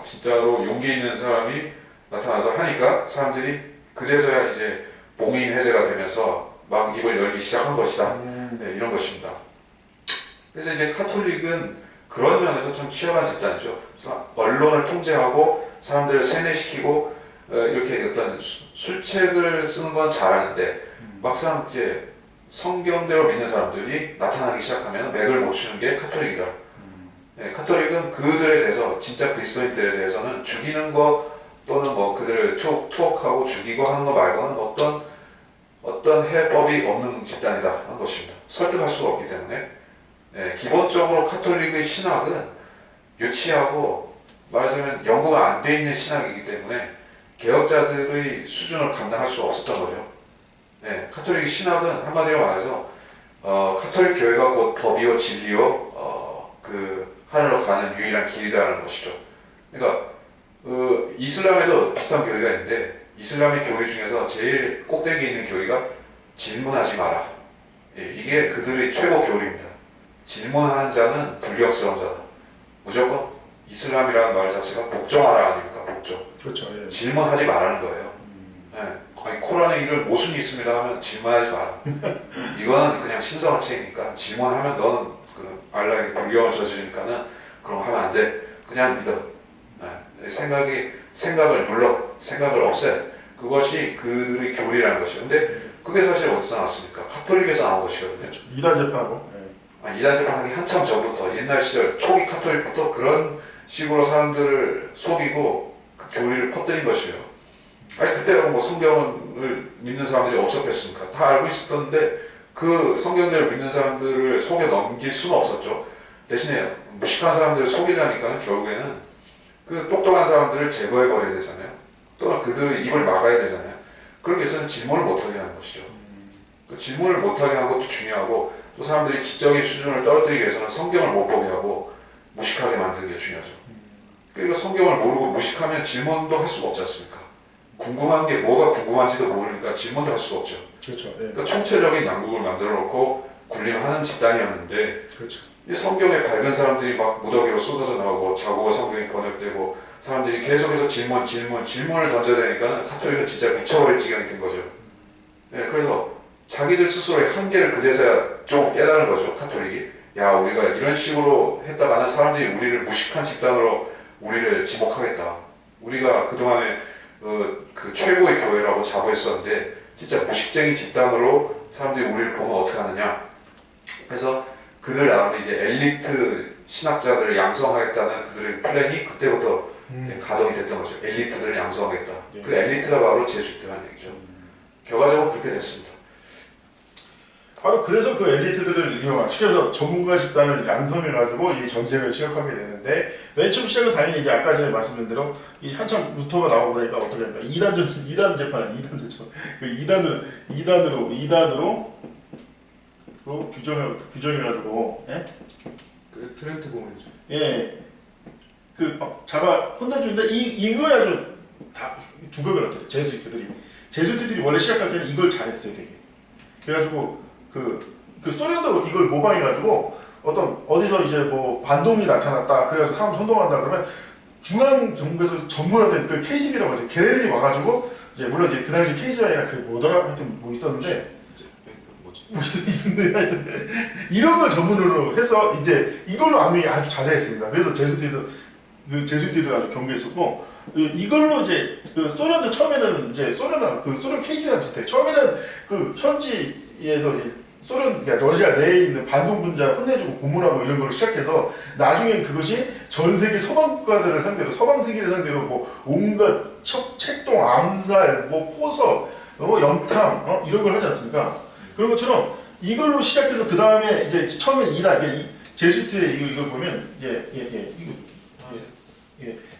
진짜로 용기 있는 사람이 나타나서 하니까 사람들이 그제서야 이제 봉인 해제가 되면서 막 입을 열기 시작한 것이다. 네, 이런 것입니다. 그래서 이제 카톨릭은 그런 면에서 참 취약한 집단이죠. 언론을 통제하고 사람들을 세뇌시키고 이렇게 어떤 술책을 쓰는 건 잘하는데 막상 이제 성경대로 믿는 사람들이 나타나기 시작하면 맥을 못 추는 게 카톨릭이다. 네, 카톨릭은 그들에 대해서 진짜 그리스도인들에 대해서는 죽이는 거 또는 뭐 그들을 투옥하고 죽이고 하는 거 말고는 어떤 해법이 없는 집단이다 하는 것입니다. 설득할 수가 없기 때문에 기본적으로 카톨릭의 신학은 유치하고 말하자면 연구가 안 돼 있는 신학이기 때문에 개혁자들의 수준을 감당할 수가 없었던 거죠. 카톨릭 신학은 한마디로 말해서 카톨릭 교회가 곧 법이요 진리요 하늘로 가는 유일한 길이라는 것이죠. 그러니까 이슬람에도 비슷한 교리가 있는데 이슬람의 교리 중에서 제일 꼭대기에 있는 교리가 질문하지 마라. 이게 그들의 최고 교리입니다. 질문하는 자는 불경스러운 자다. 무조건 이슬람이라는 말 자체가 복종하라 아닙니까? 복종. 그렇죠. 예. 질문하지 말라는 거예요. 아니 코란에 이런 모순이 있습니다 하면 질문하지 마라. 이거는 그냥 신성한 책이니까 질문하면 너는 그 알라에게 불경을 저지르니까는 그럼 하면 안 돼. 그냥 믿어. 생각을 눌러. 생각을 없애. 그것이 그들의 교리라는 것이에요. 근데 그게 사실 어디서 나왔습니까? 카톨릭에서 나온 것이거든요. 이단 재판하고. 이단 재판하기 한참 전부터 옛날 시절 초기 카톨릭부터 그런 식으로 사람들을 속이고 그 교리를 퍼뜨린 것이에요. 그때라고 뭐 성경을 믿는 사람들이 없었겠습니까? 다 알고 있었던데 그 성경대로 믿는 사람들을 속여 넘길 수는 없었죠. 대신에 무식한 사람들을 속이려니까는 결국에는 그 똑똑한 사람들을 제거해 버려야 되잖아요. 또는 그들의 입을 막아야 되잖아요. 그러기 위해서는 질문을 못하게 하는 것이죠. 그 질문을 못하게 하는 것도 중요하고 또 사람들이 지적인 수준을 떨어뜨리기 위해서는 성경을 못 보게 하고 무식하게 만드는 게 중요하죠. 그러니까 성경을 모르고 무식하면 질문도 할 수가 없지 않습니까? 궁금한 게 뭐가 궁금한지도 모르니까 질문도 할 수가 없죠. 그렇죠. 그러니까 총체적인 양국을 만들어 놓고 군림하는 집단이었는데 그렇죠. 이 성경에 밝은 사람들이 막 무더기로 쏟아져 나오고 자국어 성경이 번역되고 사람들이 계속해서 질문을 던져야 되니까 카톨릭은 진짜 미쳐버릴 지경이 된 거죠. 그래서 자기들 스스로의 한계를 그제서야 좀 깨달은 거죠. 카톨릭이. 야, 우리가 이런 식으로 했다가는 사람들이 우리를 무식한 집단으로 우리를 지목하겠다. 우리가 그동안에 그 최고의 교회라고 자부했었는데 진짜 무식쟁이 집단으로 사람들이 우리를 보면 어떻게 하느냐. 그래서 그들 나름대로 이제 엘리트 신학자들을 양성하겠다는 그들의 플랜이 그때부터 가동이 됐던 거죠. 엘리트들을 양성하겠다. 그 엘리트가 바로 제수이트라는 얘기죠. 결과적으로 그렇게 됐습니다. 바로 그래서 그 엘리트들을 이용시켜서 전문가 집단을 양성해가지고 이 전쟁을 시작하게 되는데 맨 처음 시작은 당연히 이제 아까 전에 말씀드린 대로 이 한참 루터가 나오고 그러니까 어떻게 할까? 2단 재판, 그 2단으로 규정해가지고 그 트렌트 공원이죠. 그 막 잡아 혼내주는데 이거야 좀 다 두각을 나타내. 제수트들이 원래 시작할 때는 이걸 잘했어요, 되게. 그래가지고 그 소련도 이걸 모방해가지고 어디서 이제 뭐 반동이 나타났다, 그래서 사람 선동한다 그러면 중앙 정부에서 전문화된 그 KGB라고 하죠. 걔네들이 와가지고 이제 물론 이제 그 당시 KGB가 아니라 그 뭐더라 하여튼 뭐 있었는데. 있는데 하여튼 이런 걸 전문으로 해서 이제 이걸로 암이 아주 자자했습니다. 그래서 제수들도 아주 경계했었고 이걸로 이제 그 소련도 처음에는 이제 소련 KGB랑 비슷해. 처음에는 그 현지에서 이제 소련 그러니까 러시아 내에 있는 반동 분자 혼내주고 고문하고 이런 걸로 시작해서 나중엔 그것이 전 세계 서방 국가들을 상대로 서방 세계를 상대로 뭐 온갖 책동 암살 뭐 포섭 염탐 이런 걸 하지 않습니까? 그런 것처럼 이걸로 시작해서 그 다음에 이제 처음에 제수트의 이걸 보면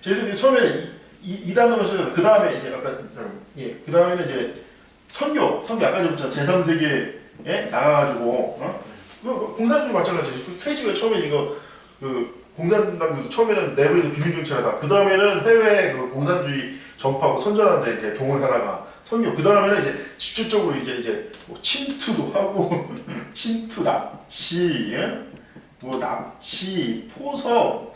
제수트 처음에 이 단어로 시작해서 그 다음에 이제 아까 그 다음에는 이제 선교 아까 전부터 제3세계에 나가가지고 그 공산주의 마찬가지. KGB가 처음에 이거 그 공산당도 처음에는 내부에서 비밀 경찰하다. 그 다음에는 해외 그 공산주의 전파하고 선전하는데 이제 동원하다가 선교. 그 다음에는 이제 직접적으로 이제 뭐 침투도 하고 침투, 납치, 뭐 납치, 포섭,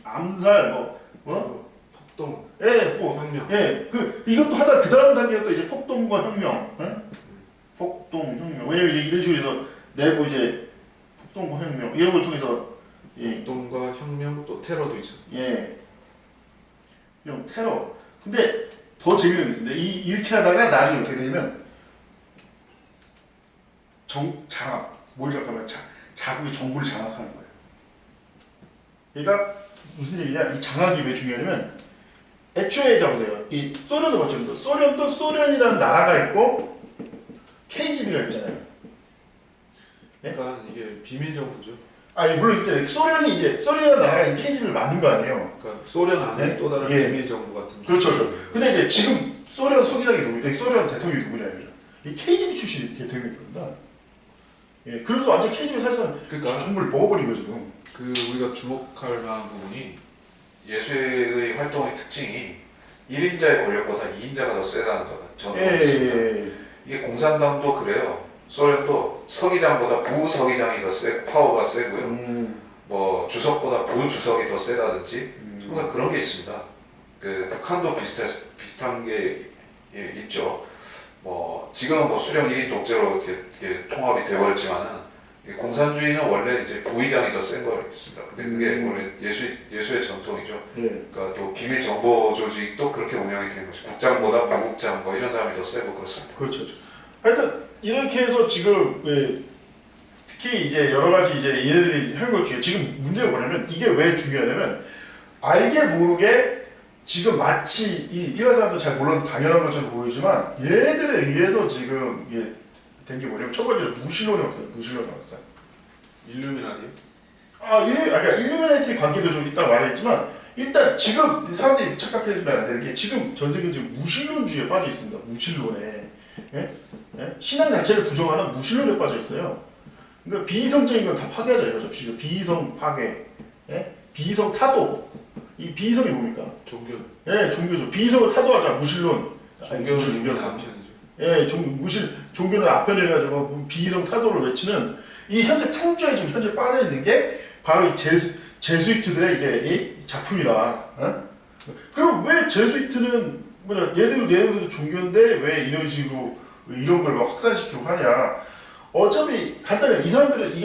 암살, 폭동, 혁명. 이것도 하다 그 다음 단계가 또 이제 폭동과 혁명, 폭동, 혁명. 왜냐면 이제 이런 식으로 해서 내부 이제 폭동과 혁명 이런 걸 통해서 폭동과 혁명 또 테러도 있어. 형 테러. 근데 더 재미있는 게 있는데 이렇게 하다가 나중에 어떻게 되냐면 장악. 뭘 잠깐만 자국이 정부를 장악하는 거예요. 그러니까 무슨 얘기냐? 이 장악이 왜 중요하냐면 애초에 잡으세요. 이 소련도 마찬가지로 소련도 소련이라는 나라가 있고 KGB가 있잖아요. 그러니까 이게 비밀 정부죠. 물론 이제 소련이라는 나라가 이 KGB를 만든 거 아니에요. 그러니까 소련 안에 또 다른 비밀 정부 같은. 그렇죠. 근데 이제 지금 소련 서기장이 누구냐? 소련 대통령이 누구냐? 이 KGB 출신 대통령입니다. 그래서 완전 KGB 사실상 정부를 먹어버린 거죠. 그 우리가 주목할 만한 부분이 예수의 활동의 특징이 1인자의 권력보다 2인자가 더 세다는 거다. 저는 있습니다. 이게 공산당도 그래요. 소련도 서기장보다 부서기장이 더 파워가 세고요. 뭐 주석보다 부주석이 더 세다든지 항상 그런 게 있습니다. 그 북한도 비슷한 게 있죠. 뭐 지금은 뭐 수령 1인 독재로 이렇게 통합이 되어버렸지만은 공산주의는 원래 이제 부의장이 더 센 거였습니다. 근데 그게 원래 예수의 전통이죠. 그러니까 또 비밀 정보 조직도 그렇게 운영이 되는 거죠. 국장보다 부국장 뭐 이런 사람이 더 세고 그렇습니다. 그렇죠. 하여튼 이렇게 해서 지금 특히 이제 여러 가지 이제 얘네들이 한 것 중에 지금 문제가 뭐냐면 이게 왜 중요하냐면 알게 모르게 지금 마치 이 일반 사람도 잘 몰라서 당연한 것처럼 보이지만 얘네들에 의해서 지금 된 게 뭐냐면 첫 번째로 무신론이 왔어요. 일루미나티? 그러니까 일루미나티 관계도 좀 이따 말했지만 일단 지금 사람들이 착각해주면 안 되는 게 지금 전 세계는 지금 무신론주의에 빠져 있습니다. 무신론에. 신앙 자체를 부정하는 무신론에 빠져 있어요. 그러니까 비이성적인 건 다 파괴하자 이거죠. 지금 비이성 파괴, 비이성 타도. 이 비이성이 뭡니까? 종교. 종교죠. 비이성을 타도하자. 무신론. 종교는 인간 남편이죠. 종교는 앞편을 가지고 비이성 타도를 외치는 이 현재 풍조에 지금 현재 빠져 있는 게 바로 이 제수이트들의 이게 이 작품이다. 그럼 왜 제수이트는 얘들도 종교인데 왜 이런 식으로 이런 걸 막 확산시키고 하냐? 어차피 간단해. 이 사람들이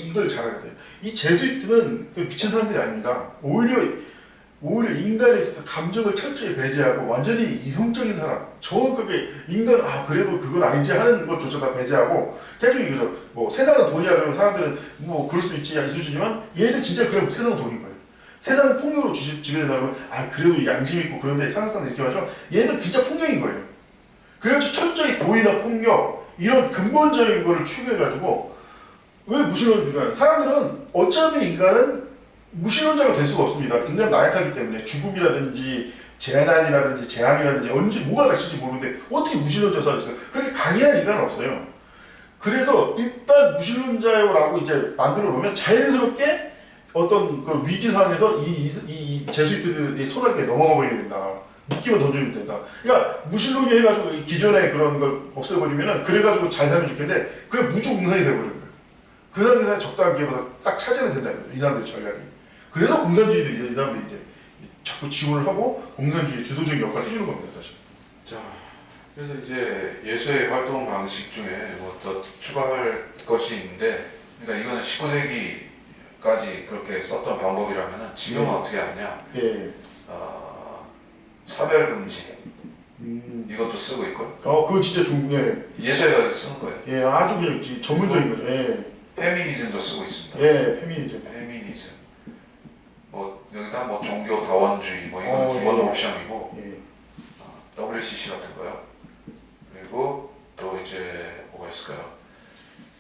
이걸 잘 알아야 돼요. 이 제수이트는 그 미친 사람들이 아닙니다. 오히려 인간의 감정을 철저히 배제하고 완전히 이성적인 사람, 정확하게 인간 그래도 그건 아니지 하는 것조차 다 배제하고 대충 이거죠. 뭐 세상은 돈이야 그러면 사람들은 뭐 그럴 수 있지 이 수준이지만 얘는 진짜 그냥 세상은 돈인 거예요. 세상은 폭력으로 지배된다면 그래도 양심 있고 그런데 사람들 이렇게 하죠. 얘는 진짜 폭력인 거예요. 그래서 철저히 돈이나 폭력 이런 근본적인 거를 추구해가지고 왜 무신론을 주냐? 사람들은 어차피 인간은 무신론자가 될 수가 없습니다. 인간 나약하기 때문에 죽음이라든지 재난이라든지 재앙이라든지 언제 뭐가 닥칠지 모르는데 어떻게 무신론자가 살 수 있어요? 그렇게 강인한 인간은 없어요. 그래서 일단 무신론자라고 이제 만들어 놓으면 자연스럽게 어떤 그 위기 상황에서 이 제수이트들이 손을 넘어가 버리게 된다. 묶이면 던져주면 된다. 그러니까 무신론이 해가지고 이 기존의 그런 걸 없애버리면은 그래가지고 잘 살면 좋겠는데 그게 무조공산이 돼버리는 거예요. 그 상태에서 적당한 기회보다 딱 차지하면 된다 이거죠. 이 사람들의 전략이. 그래서 공산주의도 이 사람들이 이제 자꾸 지원을 하고 공산주의 주도적인 역할을 해주는 겁니다, 사실. 자, 그래서 이제 예수의 활동 방식 중에 뭐 더 추가할 것이 있는데, 그러니까 이거는 19세기까지 그렇게 썼던 방법이라면은 지금은 어떻게 하느냐? 예. 차별 금지 이것도 쓰고 있고. 그거 진짜 예. 예수가 쓰는 거예요. 예, 아주 그냥 전문적인 거죠. 예. 페미니즘도 쓰고 있습니다. 예, 페미니즘. 페미니즘. 뭐 여기다 뭐 종교 다원주의 뭐 이건 기본 예. 옵션이고. 예. WCC 같은 거요. 그리고 또 이제 뭐가 있을까요?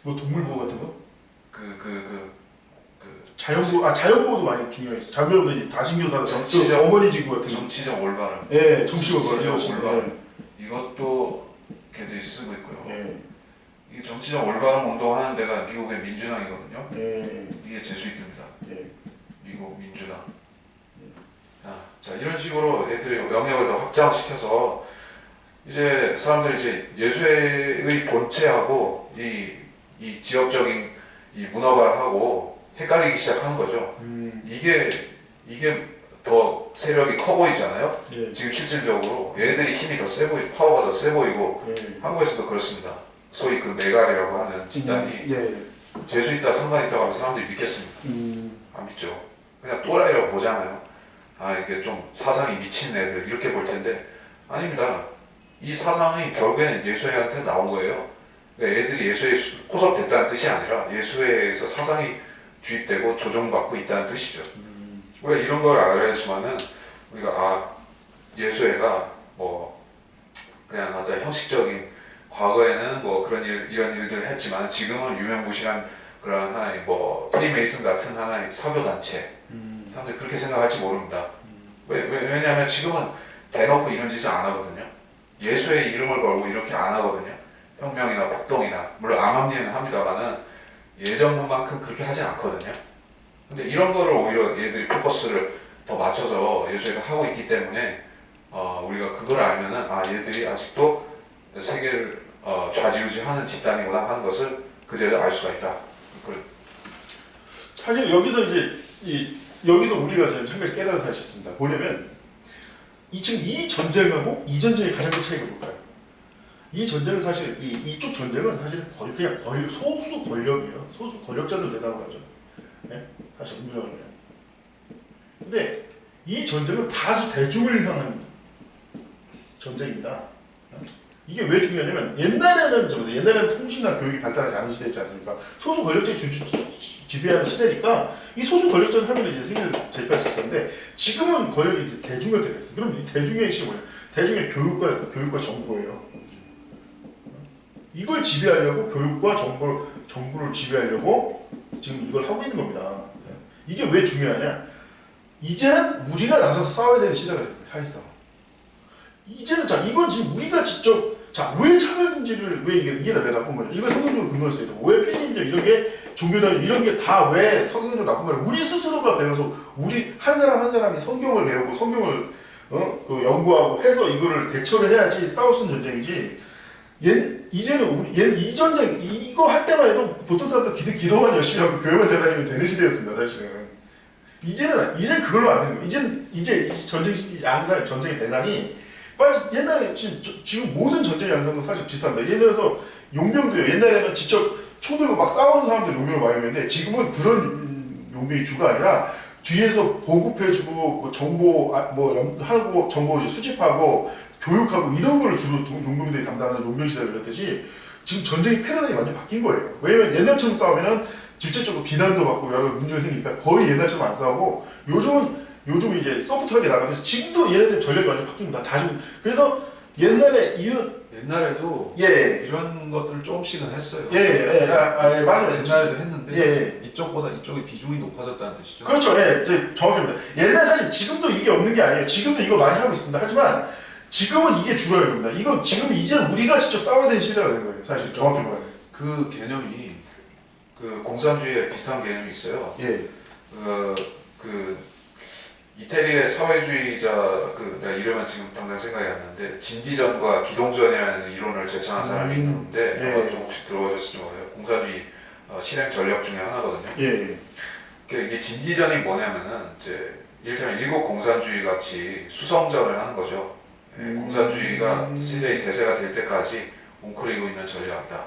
뭐 동물보호 같은 거? 자연보호도 많이 중요했어. 자연보호도 이제 다신교사, 정치적 어머니 지구 같은 거. 정치적 올바름. 예, 정치적 올바름. 이것도 걔들이 쓰고 있고요. 예. 이 정치적 올바름 운동하는 데가 미국의 민주당이거든요. 예. 이게 제수이트입니다. 예. 미국 민주당. 자 이런 식으로 애들의 영역을 더 확장시켜서 이제 사람들이 이제 예수의 본체하고 이 지역적인 이 문화발하고 헷갈리기 시작하는 거죠. 이게 더 세력이 커 보이잖아요. 예. 지금 실질적으로 얘들이 힘이 더 세 보이고 파워가 더 세 보이고 예. 한국에서도 그렇습니다. 소위 그 메갈이라고 하는 집단이 예. 재수 있다 상관 있다고 하면 사람들이 믿겠습니다. 안 믿죠. 그냥 또라이라고 보잖아요. 이게 좀 사상이 미친 애들 이렇게 볼 텐데 아닙니다. 이 사상이 결국에는 예수회한테 나온 거예요. 그러니까 애들이 예수회에 호섭됐다는 뜻이 아니라 예수회에서 사상이 주입되고 조종받고 있다는 뜻이죠. 우리가 이런 걸 알아야지만은 우리가 예수회가 뭐 그냥 아주 형식적인 과거에는 뭐 이런 일들을 했지만 지금은 유명무실한 그런 하나의 뭐 프리메이슨 같은 하나의 사교 단체. 사람들이 그렇게 생각할지 모릅니다. 왜냐하면 지금은 대놓고 이런 짓을 안 하거든요. 예수의 이름을 걸고 이렇게 안 하거든요. 혁명이나 폭동이나 물론 암암리에는 합니다만은 예전만큼 그렇게 하지 않거든요. 근데 이런 거를 오히려 얘들이 포커스를 더 맞춰서 예수가 하고 있기 때문에 우리가 그걸 알면은 얘들이 아직도 세계를 좌지우지하는 집단이구나 하는 것을 그제서 알 수가 있다. 사실 여기서 이제 여기서 우리가 지금 한 가지 깨달은 사실이 있습니다. 뭐냐면 지금 이 전쟁하고 이 전쟁의 가장 큰 차이가 뭘까요? 이 전쟁은 사실 이쪽 전쟁은 사실 그냥 소수 권력이에요. 소수 권력자들 대상으로 하죠. 네? 사실 음료는. 근데 이 전쟁은 다수 대중을 향한 전쟁입니다. 이게 왜 중요하냐면 옛날에는 통신이나 교육이 발달하지 않은 시대였지 않습니까? 소수 권력자가 지배하는 시대니까 이 소수 권력자는 하면 이제 세계를 제패할 수 있었는데 지금은 권력이 이제 대중화되어 있어. 그럼 이 대중의 핵심이 뭐냐? 대중의 교육과 정보예요. 이걸 지배하려고 교육과 정보를 지배하려고 지금 이걸 하고 있는 겁니다. 이게 왜 중요하냐? 이제는 우리가 나서서 싸워야 되는 시대가 된 거예요. 사실상. 이제는 이건 지금 우리가 직접 왜 차별금지를 왜 이게 왜 나쁜 거냐? 이걸 성경적으로 근거했어요. 왜 페미니즘 이런 게 종교단 이런 게 다 왜 성경적으로 나쁜 거냐? 우리 스스로가 배워서 우리 한 사람이 성경을 배우고 성경을 연구하고 해서 이거를 대처를 해야지 싸울 수 있는 전쟁이지. 이제는 이 전쟁 이거 할 때만 해도 보통 사람들 기도만 열심히 하고 교회만 대다니면 되는 시대였습니다. 사실은. 이제는 그걸로 안 되는 거예요. 이제 전쟁의 대상이 옛날에 지금 모든 전쟁 양상도 사실 비슷합니다. 옛날에서 용병도요. 옛날에는 직접 총 들고 막 싸우는 사람들 용병을 많이 했는데 지금은 그런 용병이 주가 아니라 뒤에서 보급해주고 뭐 정보 하고 정보 이제 수집하고 교육하고 이런 걸 주로 용병들이 담당하는 용병 시대가 그랬듯이 지금 전쟁의 패러다임이 완전 바뀐 거예요. 왜냐면 옛날처럼 싸우면은 직접적으로 비난도 받고 여러 문제가 생기니까 거의 옛날처럼 안 싸우고 요즘 이제 소프트하게 나가듯이 지금도 얘네들 전략이 완전 바뀝니다. 그래서 옛날에도 예. 이런 것들을 조금씩은 했어요. 맞아요. 옛날에도 했는데 예. 이쪽보다 이쪽의 비중이 높아졌다는 뜻이죠. 그렇죠. 정확합니다. 옛날 사실 지금도 이게 없는 게 아니에요. 지금도 이거 많이 하고 있습니다. 하지만 지금은 이게 주로인 겁니다. 이거 지금 이제 우리가 직접 싸워야 되는 시대가 된 거예요. 사실 정확히 말하면. 그 개념이 공산주의에 비슷한 개념이 있어요. 예. 이태리의 사회주의자 그 이름은 지금 당장 생각이 안 나는데 진지전과 기동전이라는 이론을 제창한 사람이 있는데 예. 아마 좀 혹시 들어보셨을지 몰라요. 공사주의 실행 전략 중에 하나거든요. 예. 이게 진지전이 뭐냐면은 이제 이를테면 일국 공산주의 같이 수성전을 하는 거죠. 공산주의가 세계의 대세가 될 때까지 웅크리고 있는 전략이다.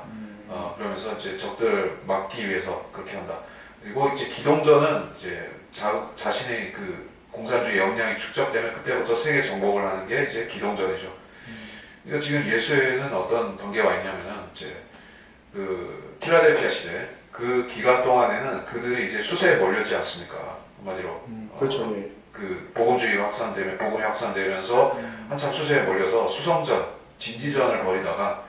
그러면서 이제 적들을 막기 위해서 그렇게 한다. 그리고 이제 기동전은 이제 자신의 그 공산주의 역량이 축적되면 그때부터 세계 정복을 하는 게 이제 기동전이죠. 그러니까 지금 예수에는 어떤 단계가 있냐면은 이제 그 필라델피아 시대 그 기간 동안에는 그들이 이제 수세에 몰렸지 않습니까? 한마디로 그렇죠. 예. 그 복음이 확산되면서 한참 수세에 몰려서 수성전, 진지전을 벌이다가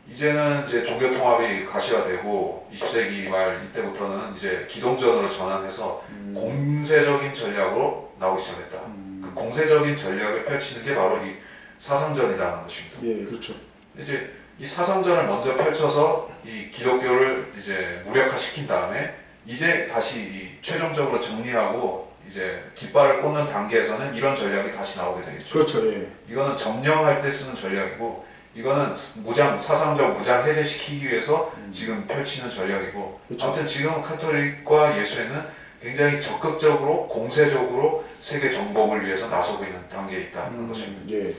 이제는 이제 종교 통합이 가시가 되고 20세기 말 이때부터는 이제 기동전으로 전환해서 공세적인 전략으로 나오기 시작했다. 그 공세적인 전략을 펼치는 게 바로 이 사상전이라는 것입니다. 예, 그렇죠. 이제 이 사상전을 먼저 펼쳐서 이 기독교를 이제 무력화시킨 다음에 이제 다시 이 최종적으로 정리하고 이제 깃발을 꽂는 단계에서는 이런 전략이 다시 나오게 되겠죠. 그렇죠. 예. 이거는 점령할 때 쓰는 전략이고 이거는 사상적 무장 해제시키기 위해서 지금 펼치는 전략이고 그렇죠. 아무튼 지금 카톨릭과 예수회는 굉장히 적극적으로 공세적으로 세계 정복을 위해서 나서고 있는 단계에 있다는 것입니다. 예.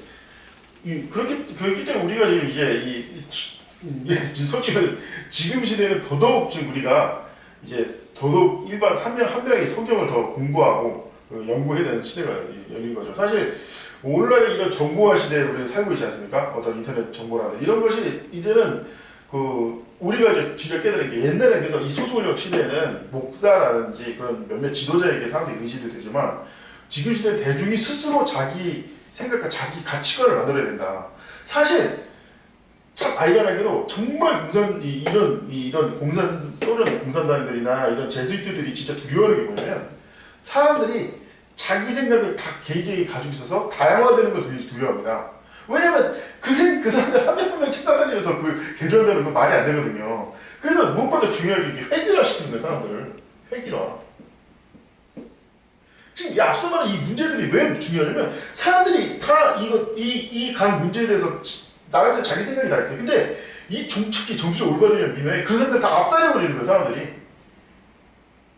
그렇기 때문에 우리가 지금 이제 솔직히 지금 시대는 더더욱 지금 우리가 이제 더더욱 일반 한 명 한 명이 성경을 더 공부하고 연구해야 되는 시대가 열린 거죠. 사실 오늘날의 이런 정보화 시대에 우리는 살고 있지 않습니까? 어떤 인터넷 정보라든 이런 것이 이제는 그 우리가 이제 진짜 깨달은 게 옛날에 그래서 이 소설력 시대에는 목사라든지 그런 몇몇 지도자에게 사람들이 의심이 되지만 지금 시대 대중이 스스로 자기 생각과 자기 가치관을 만들어야 된다. 사실 참 아이러니하게도 정말 이런 소련 공산당들이나 이런 제수이트들이 진짜 두려워하는 게 뭐냐면 사람들이 자기 생각을 다 개개인이 가지고 있어서 다양화되는 걸 굉장히 두려워합니다. 왜냐면 그 사람들 한 명 한 명 찾아다니면서 그걸 개조한다는 건 말이 안 되거든요. 그래서 무엇보다 중요한 게 획일화 시키는 거예요, 사람들을. 획일화. 지금 앞서 말한 이 문제들이 왜 중요하냐면 사람들이 다 이 각 문제에 대해서 나한테 자기 생각이 다 있어요. 근데 이 특히 정치 올바르냐 미명에 그 사람들 다 압살해버리는 거예요, 사람들이.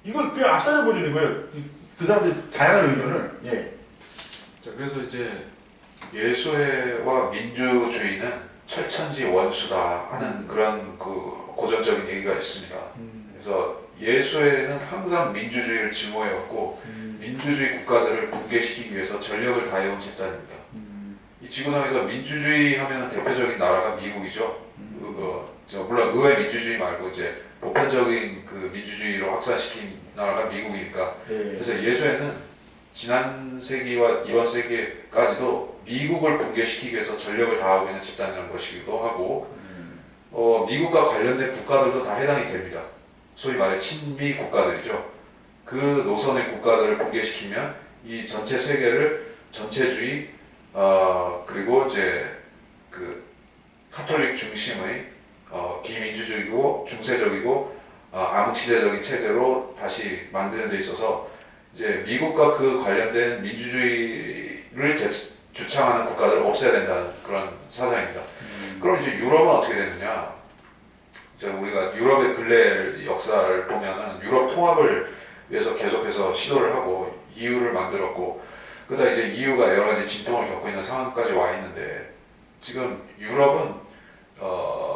이걸 그냥 압살해버리는 거예요. 그 사람들 다양한 의견을. 예. 자, 그래서 이제 예수회와 민주주의는 철천지 원수다 하는 그런 그 고전적인 얘기가 있습니다. 그래서 예수회는 항상 민주주의를 증오해왔고 민주주의 국가들을 붕괴시키기 위해서 전력을 다해온 집단입니다. 이 지구상에서 민주주의 하면 대표적인 나라가 미국이죠. 물론 의회 민주주의 말고 이제 보편적인 그 민주주의로 확산시킨 나라가 미국이니까. 그래서 예수회는 지난 세기와 이번 세기까지도 미국을 붕괴시키기 위해서 전력을 다하고 있는 집단이라는 것이기도 하고 미국과 관련된 국가들도 다 해당이 됩니다. 소위 말해 친미 국가들이죠. 그 노선의 국가들을 붕괴시키면 이 전체 세계를 전체주의 그리고 이제 그 카톨릭 중심의 비민주주의고 중세적이고 암흑시대적인 체제로 다시 만드는 데 있어서 이제 미국과 그 관련된 민주주의를 주창하는 국가들을 없애야 된다는 그런 사상입니다. 그럼 이제 유럽은 어떻게 됐느냐? 이제 우리가 유럽의 근래 역사를 보면은 유럽 통합을 위해서 계속해서 시도를 하고 EU를 만들었고 그러다 이제 EU가 여러 가지 진통을 겪고 있는 상황까지 와 있는데 지금 유럽은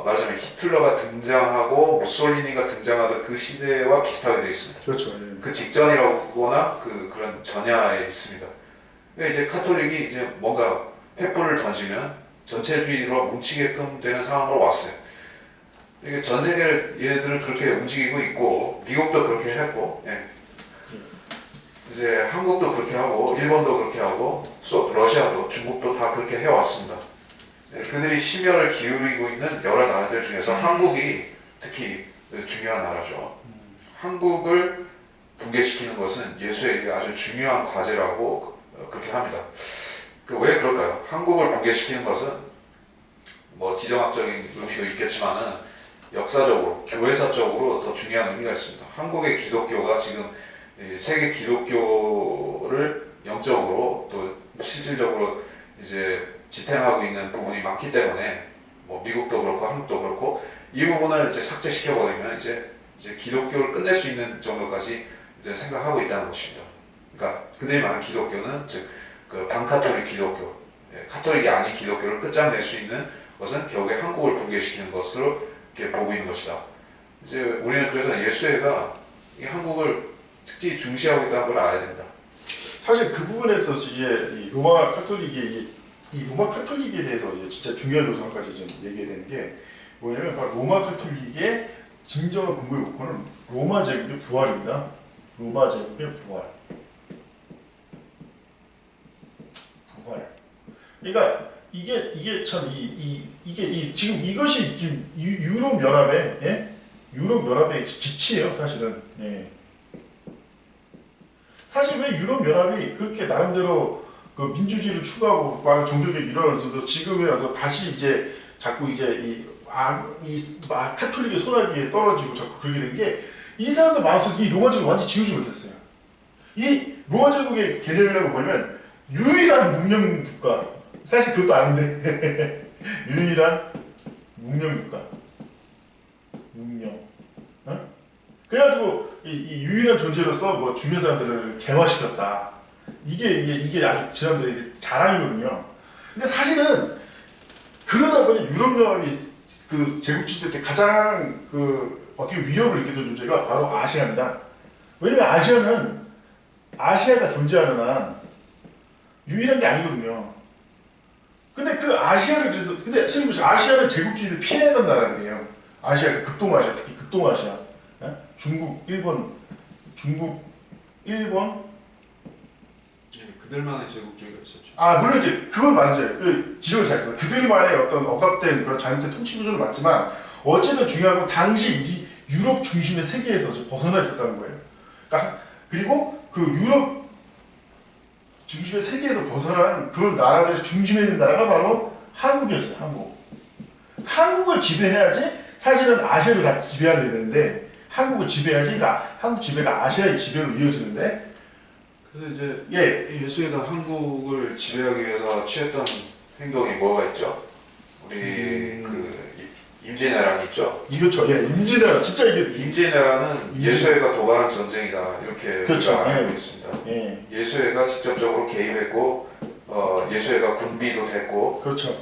말하자면 히틀러가 등장하고 무솔리니가 등장하던 그 시대와 비슷하게 되어 있습니다. 그렇죠. 그 직전이라거나 그런 전야에 있습니다. 그러니까 이제 카톨릭이 이제 뭔가 횃불을 던지면 전체주의로 뭉치게끔 되는 상황으로 왔어요. 이게 전 세계를 얘네들은 그렇게 움직이고 있고 미국도 그렇게 했고 이제 한국도 그렇게 하고 일본도 그렇게 하고 러시아도 중국도 다 그렇게 해왔습니다. 그들이 심혈을 기울이고 있는 여러 나라들 중에서 한국이 특히 중요한 나라죠. 한국을 붕괴시키는 것은 예수에게 아주 중요한 과제라고 그렇게 합니다. 왜 그럴까요? 한국을 붕괴시키는 것은 뭐 지정학적인 의미도 있겠지만은 역사적으로, 교회사적으로 더 중요한 의미가 있습니다. 한국의 기독교가 지금 세계 기독교를 영적으로 또 실질적으로 이제 지탱하고 있는 부분이 많기 때문에 뭐 미국도 그렇고 한국도 그렇고 이 부분을 이제 삭제시켜 버리면 이제 기독교를 끝낼 수 있는 정도까지 이제 생각하고 있다는 것입니다. 그러니까 그들이 말하는 기독교는 즉 그 반카톨릭 기독교, 카톨릭이 아닌 기독교를 끝장낼 수 있는 것은 결국에 한국을 붕괴시키는 것으로 이렇게 보고 있는 것이다. 이제 우리는 그래서 예수회가 이 한국을 특히 중시하고 있다는 걸 알아야 됩니다. 사실 그 부분에서 이제 이 로마 카톨릭에 대해서 이제 진짜 중요한 요소 한 가지 좀 얘기해야 되는 게 뭐냐면 바로 로마 카톨릭의 진정한 근거의 목표는 로마 제국의 부활입니다. 로마 제국의 부활. 그러니까 이게 참 지금 이것이 지금 유럽 연합의 기치예요, 사실은. 예. 사실 왜 유럽 연합이 그렇게 나름대로 그 민주주의를 추구하고 많은 종교개혁이 일어나면서도 지금에 와서 다시 이제 자꾸 이제 카톨릭의 소나기에 떨어지고 자꾸 그러게 된 게 이 사람들 마음속에 이 로마 제국을 완전히 지우지 못했어요. 이 로마 제국의 개념이라고 보면 유일한 문명 국가, 사실 그것도 아닌데 유일한 문명 국가, 문명. 어? 그래가지고 이 유일한 존재로서 뭐 주변 사람들을 개화시켰다. 이게 아주 지난들의 자랑이거든요. 근데 사실은 그러다 보니 유럽 연합이 그 제국 시대 때 가장 그 어떻게 위협을 느꼈던 존재가 바로 아시아입니다. 왜냐면 아시아가 존재하는 한 유일한 게 아니거든요. 근데 그 아시아를 근데 아시아는 제국주의를 피해간 나라들이에요. 아시아, 극동아시아, 특히 극동아시아, 중국, 일본. 그들만의 제국주의가 있었죠. 물론 이제 그건 맞아요. 그 지적을 잘 했어요. 그들만의 어떤 억압된 그런 잘못된 통치 구조는 맞지만 어쨌든 중요한 건 당시 이 유럽 중심의 세계에서 벗어나 있었다는 거예요. 그러니까 그리고 그 유럽 중심의 세계에서 벗어난 그 나라들의 중심에 있는 나라가 바로 한국이었어요. 한국을 지배해야지 사실은 아시아를 다 지배해야 되는데 한국을 지배해야지 그러니까 한국 지배가 아시아의 지배로 이어지는데 그래서 이제 예수회가 한국을 지배하기 위해서 취했던 행동이 뭐가 있죠? 우리 그 임진왜란이 있죠. 이거죠. 임진왜란 진짜 이게 임진왜란은 예수회가 도발한 전쟁이다 이렇게 그렇죠. 우리가 알고 있습니다. 예수회가 직접적으로 개입했고 예수회가 군비도 됐고 그렇죠.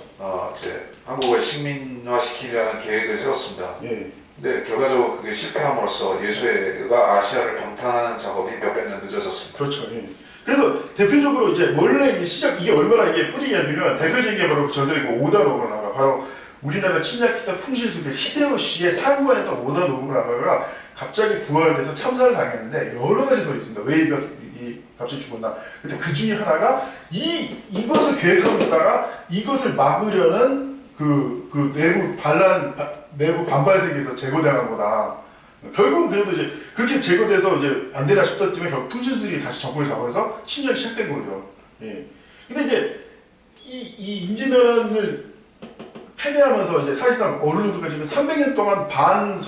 이제 한국을 식민화시키려는 계획을 세웠습니다. 예. 근데 결과적으로 그게 실패함으로써 예수회가 아시아를 방탄하는 작업이 몇백 년 늦어졌습니다. 그렇죠. 예. 그래서 대표적으로 이제 원래 이게 얼마나 이게 뿌리냐면 대표적인 게 바로 전설의 오다 노부나가 바로 우리나라 침략했던 풍신수들 히데요시의 상관했던 오다 노부나가가 갑자기 부활돼서 참사를 당했는데 여러 가지 설이 있습니다. 왜 갑자기 죽었나? 근데 그 중에 하나가 이것을 계획하고 있다가 이것을 막으려는 그 내부 반발 세계에서 제거당한 거다. 결국은 그래도 이제 그렇게 제거돼서 이제 안 되나 싶었지만 결국 풍신수들이 다시 정권을 잡아서 침략이 시작된 거죠. 예. 근데 이제 이 임진왜란을 패배하면서 이제 사실상 어느 정도까지 300년 동안 반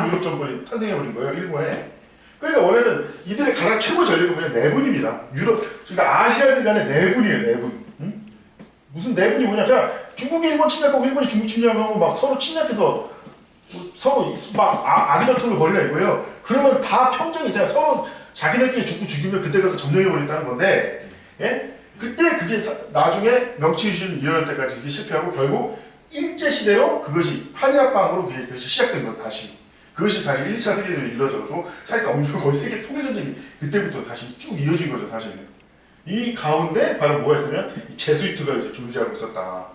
유럽 정권이 탄생해버린 거예요, 일본에. 그러니까 원래는 이들의 가장 최고 전력은 그냥 내분입니다. 그러니까 아시아들 간의 내분이에요, 내분. 응? 무슨 내분이 뭐냐? 그냥 중국이 일본 침략하고 일본이 중국 침략하고 막 서로 침략해서 서로 막 아기다툼을 벌이라 이거예요. 그러면 다 평정이 돼. 서로 자기들끼리 죽이면 그때 가서 점령해버린다는 건데, 예? 그때 그게 나중에 명치유신 일어날 때까지 이게 실패하고 결국 일제시대로 그것이 한일합방으로 그것이 시작된 거예요, 다시. 그것이 다시 1차 세계대전이 이루어져가지고 사실상 엄청 거의 세계 통일전쟁이 그때부터 다시 쭉 이어진 거죠, 사실은. 이 가운데 바로 뭐가 있으면 이 제수이트가 이제 존재하고 있었다.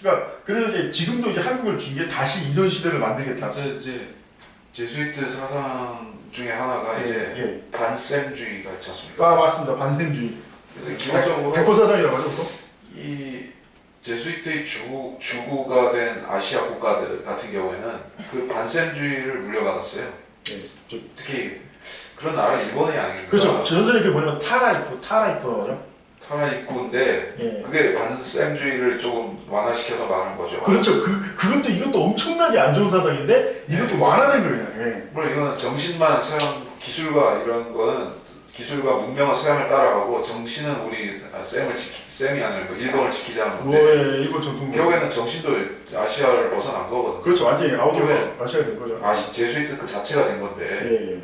그러니까 그래서 이제 지금도 이제 한국을 준 게 다시 이런 시대를 만들겠다. 그래서 이제 제수이트 사상 중에 하나가 이제 반셈주의가 있지 않습니까? 맞습니다. 반셈주의. 그래서 기본적으로 백호사상이라고 하죠, 또. 이 제수이트의 주구가 된 아시아 국가들 같은 경우에는 그 반셈주의를 물려받았어요. 특히 그런 나라 일본이 아닙니까? 그렇죠. 전설에 그 뭐냐면 타라이프라고 하죠. 타라이프인데 그게 반셈주의를 조금 완화시켜서 말한 거죠. 그렇죠. 이것도 엄청나게 안 좋은 사상인데 이것도 완화된 거예요. 물론 이거는 정신만 서양 기술과 이런 거는 기술과 문명은 서양을 따라가고 정신은 우리 쌤이 아니라 일본을 지키자는 건데 뭐 일본 전통. 결국에는 정신도 아시아를 벗어난 거거든요. 그렇죠. 완전히 아웃도어 결국엔 아시아가 된 거죠. 제수이트 그 자체가 된 건데 예.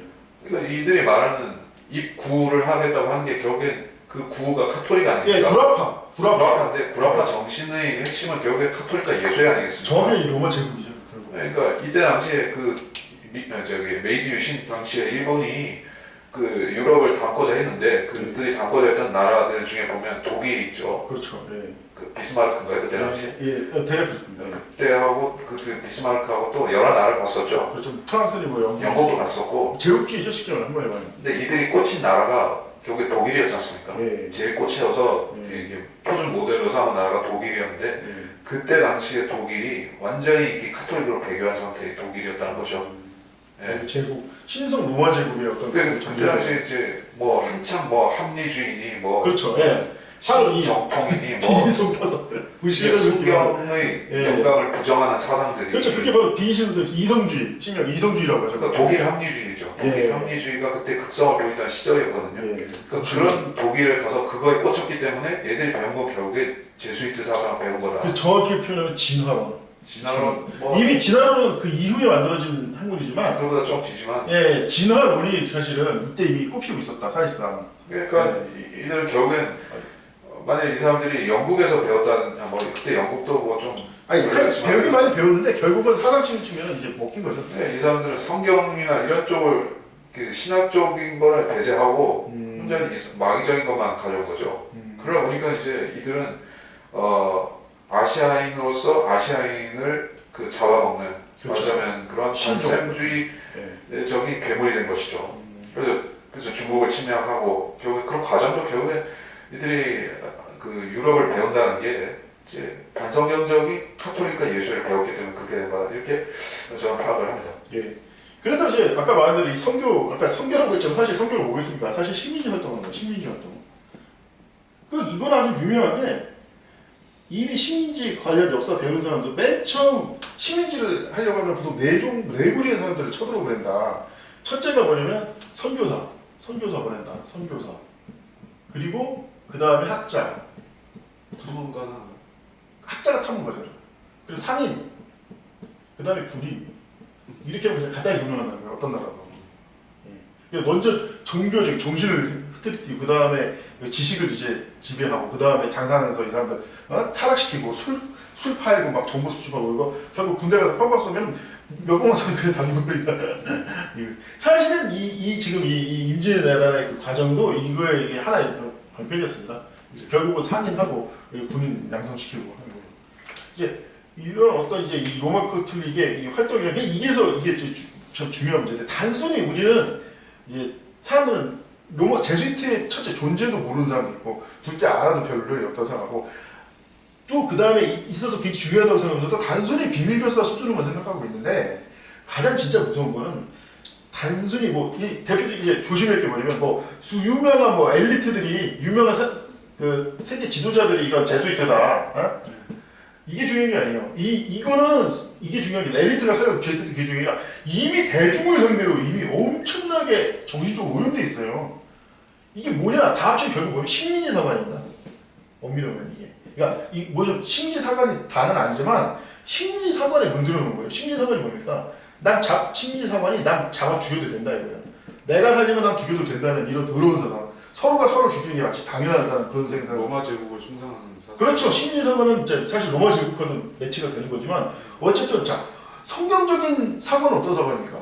그러니까 이들이 말하는 입구를 하겠다고 하는 게 결국엔 그 구가 카톨릭 예, 아닙니까? 구라파. 구라파인데 구라파 정신의 핵심은 결국에 카톨릭과 예수회 아니겠습니까? 정확히 로마 제국이죠. 결국. 그러니까 이때 당시에 메이지 유신 당시에 일본이 그 유럽을 담고자 했는데 그들이 담고자 했던 나라들 중에 보면 독일 있죠. 그렇죠. 예. 그 비스마르크인가요 그때 당시에? 예, 대략 그렇습니다. 그때하고 그 비스마르크하고 또 여러 나라를 갔었죠. 그렇죠. 프랑스니 뭐 영국도 갔었고. 제국주의죠, 쉽게 말하면 한 번에 말하면. 근데 이들이 꽂힌 나라가 결국에 독일이었지 않습니까? 예. 제일 꽂혀서 예. 이게 표준 모델로 삼은 나라가 독일이었는데 예. 그때 당시에 독일이 완전히 이렇게 카톨릭으로 배교한 상태의 독일이었다는 거죠. 예. 제국, 신성 로마 제국의 어떤 그때 전쟁. 당시에 이제 뭐 한참 뭐 합리주의니 뭐 그렇죠. 예. 정통이니 뭐 비이성파다. 무시하는 성경의 예. 영감을 부정하는 사상들이 그렇죠. 그게 바로 비이성들 이성주의, 신명 이성주의라고 하죠. 그러니까 독일 합리주의죠. 독일 예. 합리주의가 그때 극성을 보이던 시절이었거든요. 예. 그러니까 그런 독일에 가서 그거에 꽂혔기 때문에 얘들이 배운 거 결국에 제수이트 사상을 배운 거다. 그 정확히 표현하면 진화론. 진화론 뭐 이미 진화론은 그 이후에 만들어진 학문이지만, 그거보다 좀 뒤지만 예, 진화론이 사실은 이때 이미 꼽히고 있었다 사실상. 그러니까 이들은 결국엔 만약 이 사람들이 영국에서 배웠다는 뭐 그때 영국도 뭐좀 아니 배우긴 많이 배웠는데 결국은 사상적인 측면은 이제 먹힌 거죠. 이 사람들은 성경이나 이런 쪽을 그 신학적인 거를 배제하고 온전히 마귀적인 것만 가져온 거죠. 그러다 보니까 이제 이들은 아시아인으로서 아시아인을 그 잡아먹는 그렇죠. 어쩌면 그런 신샘주의적인 괴물이 된 것이죠. 그래서 중국을 침략하고 결국에 그런 과정도 결국에 이들이 그 유럽을 배운다는 게 이제 반성경적인 카톨릭과 예수를 배웠기 때문에 그렇게 된 거다 이렇게 저는 파악을 합니다. 예. 그래서 이제 아까 말한 대로 이 선교, 아까 선교라고 했지만 사실 선교를 뭐겠습니까? 사실 시민지 활동하는 거예요. 시민지 활동. 이건 아주 유명한 게 이미 시민지 관련 역사 배우는 사람들 맨 처음 시민지를 하려고 하면 보통 네 부류의 사람들을 쳐들어보낸다. 첫째가 뭐냐면 선교사 보낸다. 선교사. 그리고 그 다음에 학자. 탐험가나 학자가 탐험가죠. 그리고 상인. 그 다음에 군인. 이렇게 하면 그냥 간단히 정리한다는 거예요. 어떤 나라도. 예. 먼저 종교적 정신을 흐트리고 그 다음에 지식을 이제 지배하고 그 다음에 장사하면서 이 사람들 타락시키고 술 팔고 막 정보 수집하고 이거 결국 군대 가서 펑펑 쏘면 몇백만 쏘면 그냥 다 죽어버린다. 사실은 지금 이 임진의 나라의 그 과정도 이거의 이게 하나의 방편이었습니다. 결국은 상인하고 군인 양성시키고 하는 거예요. 이제 이런 어떤 이제 이 로마 카톨릭의 이 활동이라는 게 이게 참 중요한 문제인데 단순히 우리는 이제 사람들은 로마 제수이트의 첫째 존재도 모르는 사람도 있고 둘째 알아도 별로 없다고 생각하고 또 그 다음에 있어서 굉장히 중요하다고 생각하면서도 단순히 비밀결사 수준으로만 생각하고 있는데 가장 진짜 무서운 거는 단순히 뭐 이 대표적인 이제 조심할 게 뭐냐면 유명한 엘리트들이 유명한 그 세계 지도자들이 이건 제수이트다. 이게 중요한 게 아니에요. 이게 중요한 게 엘리트가 설령 제수이트 그게 중요한 게 아니라 이미 대중을 상대로 이미 엄청나게 정신적으로 오염돼 있어요. 이게 뭐냐? 다 합치면 결국 뭐냐? 식민지 사관입니다. 엄밀히 보면 이게. 그러니까 뭐죠? 식민지 사관이 다는 아니지만 식민지 사관에 물들어놓은 거예요. 식민지 사관이 뭡니까? 식민지 사관이 남 잡아 죽여도 된다 이거예요. 내가 살리면 남 죽여도 된다는 이런 더러운 사상. 서로가 서로 죽이는 게 마치 당연하다는 그런 생각. 로마 제국을 숭상하는 사상. 그렇죠. 식민지 사관은 사실 로마 제국과도 매치가 되는 거지만 어쨌든 성경적인 사관은 어떤 사관입니까?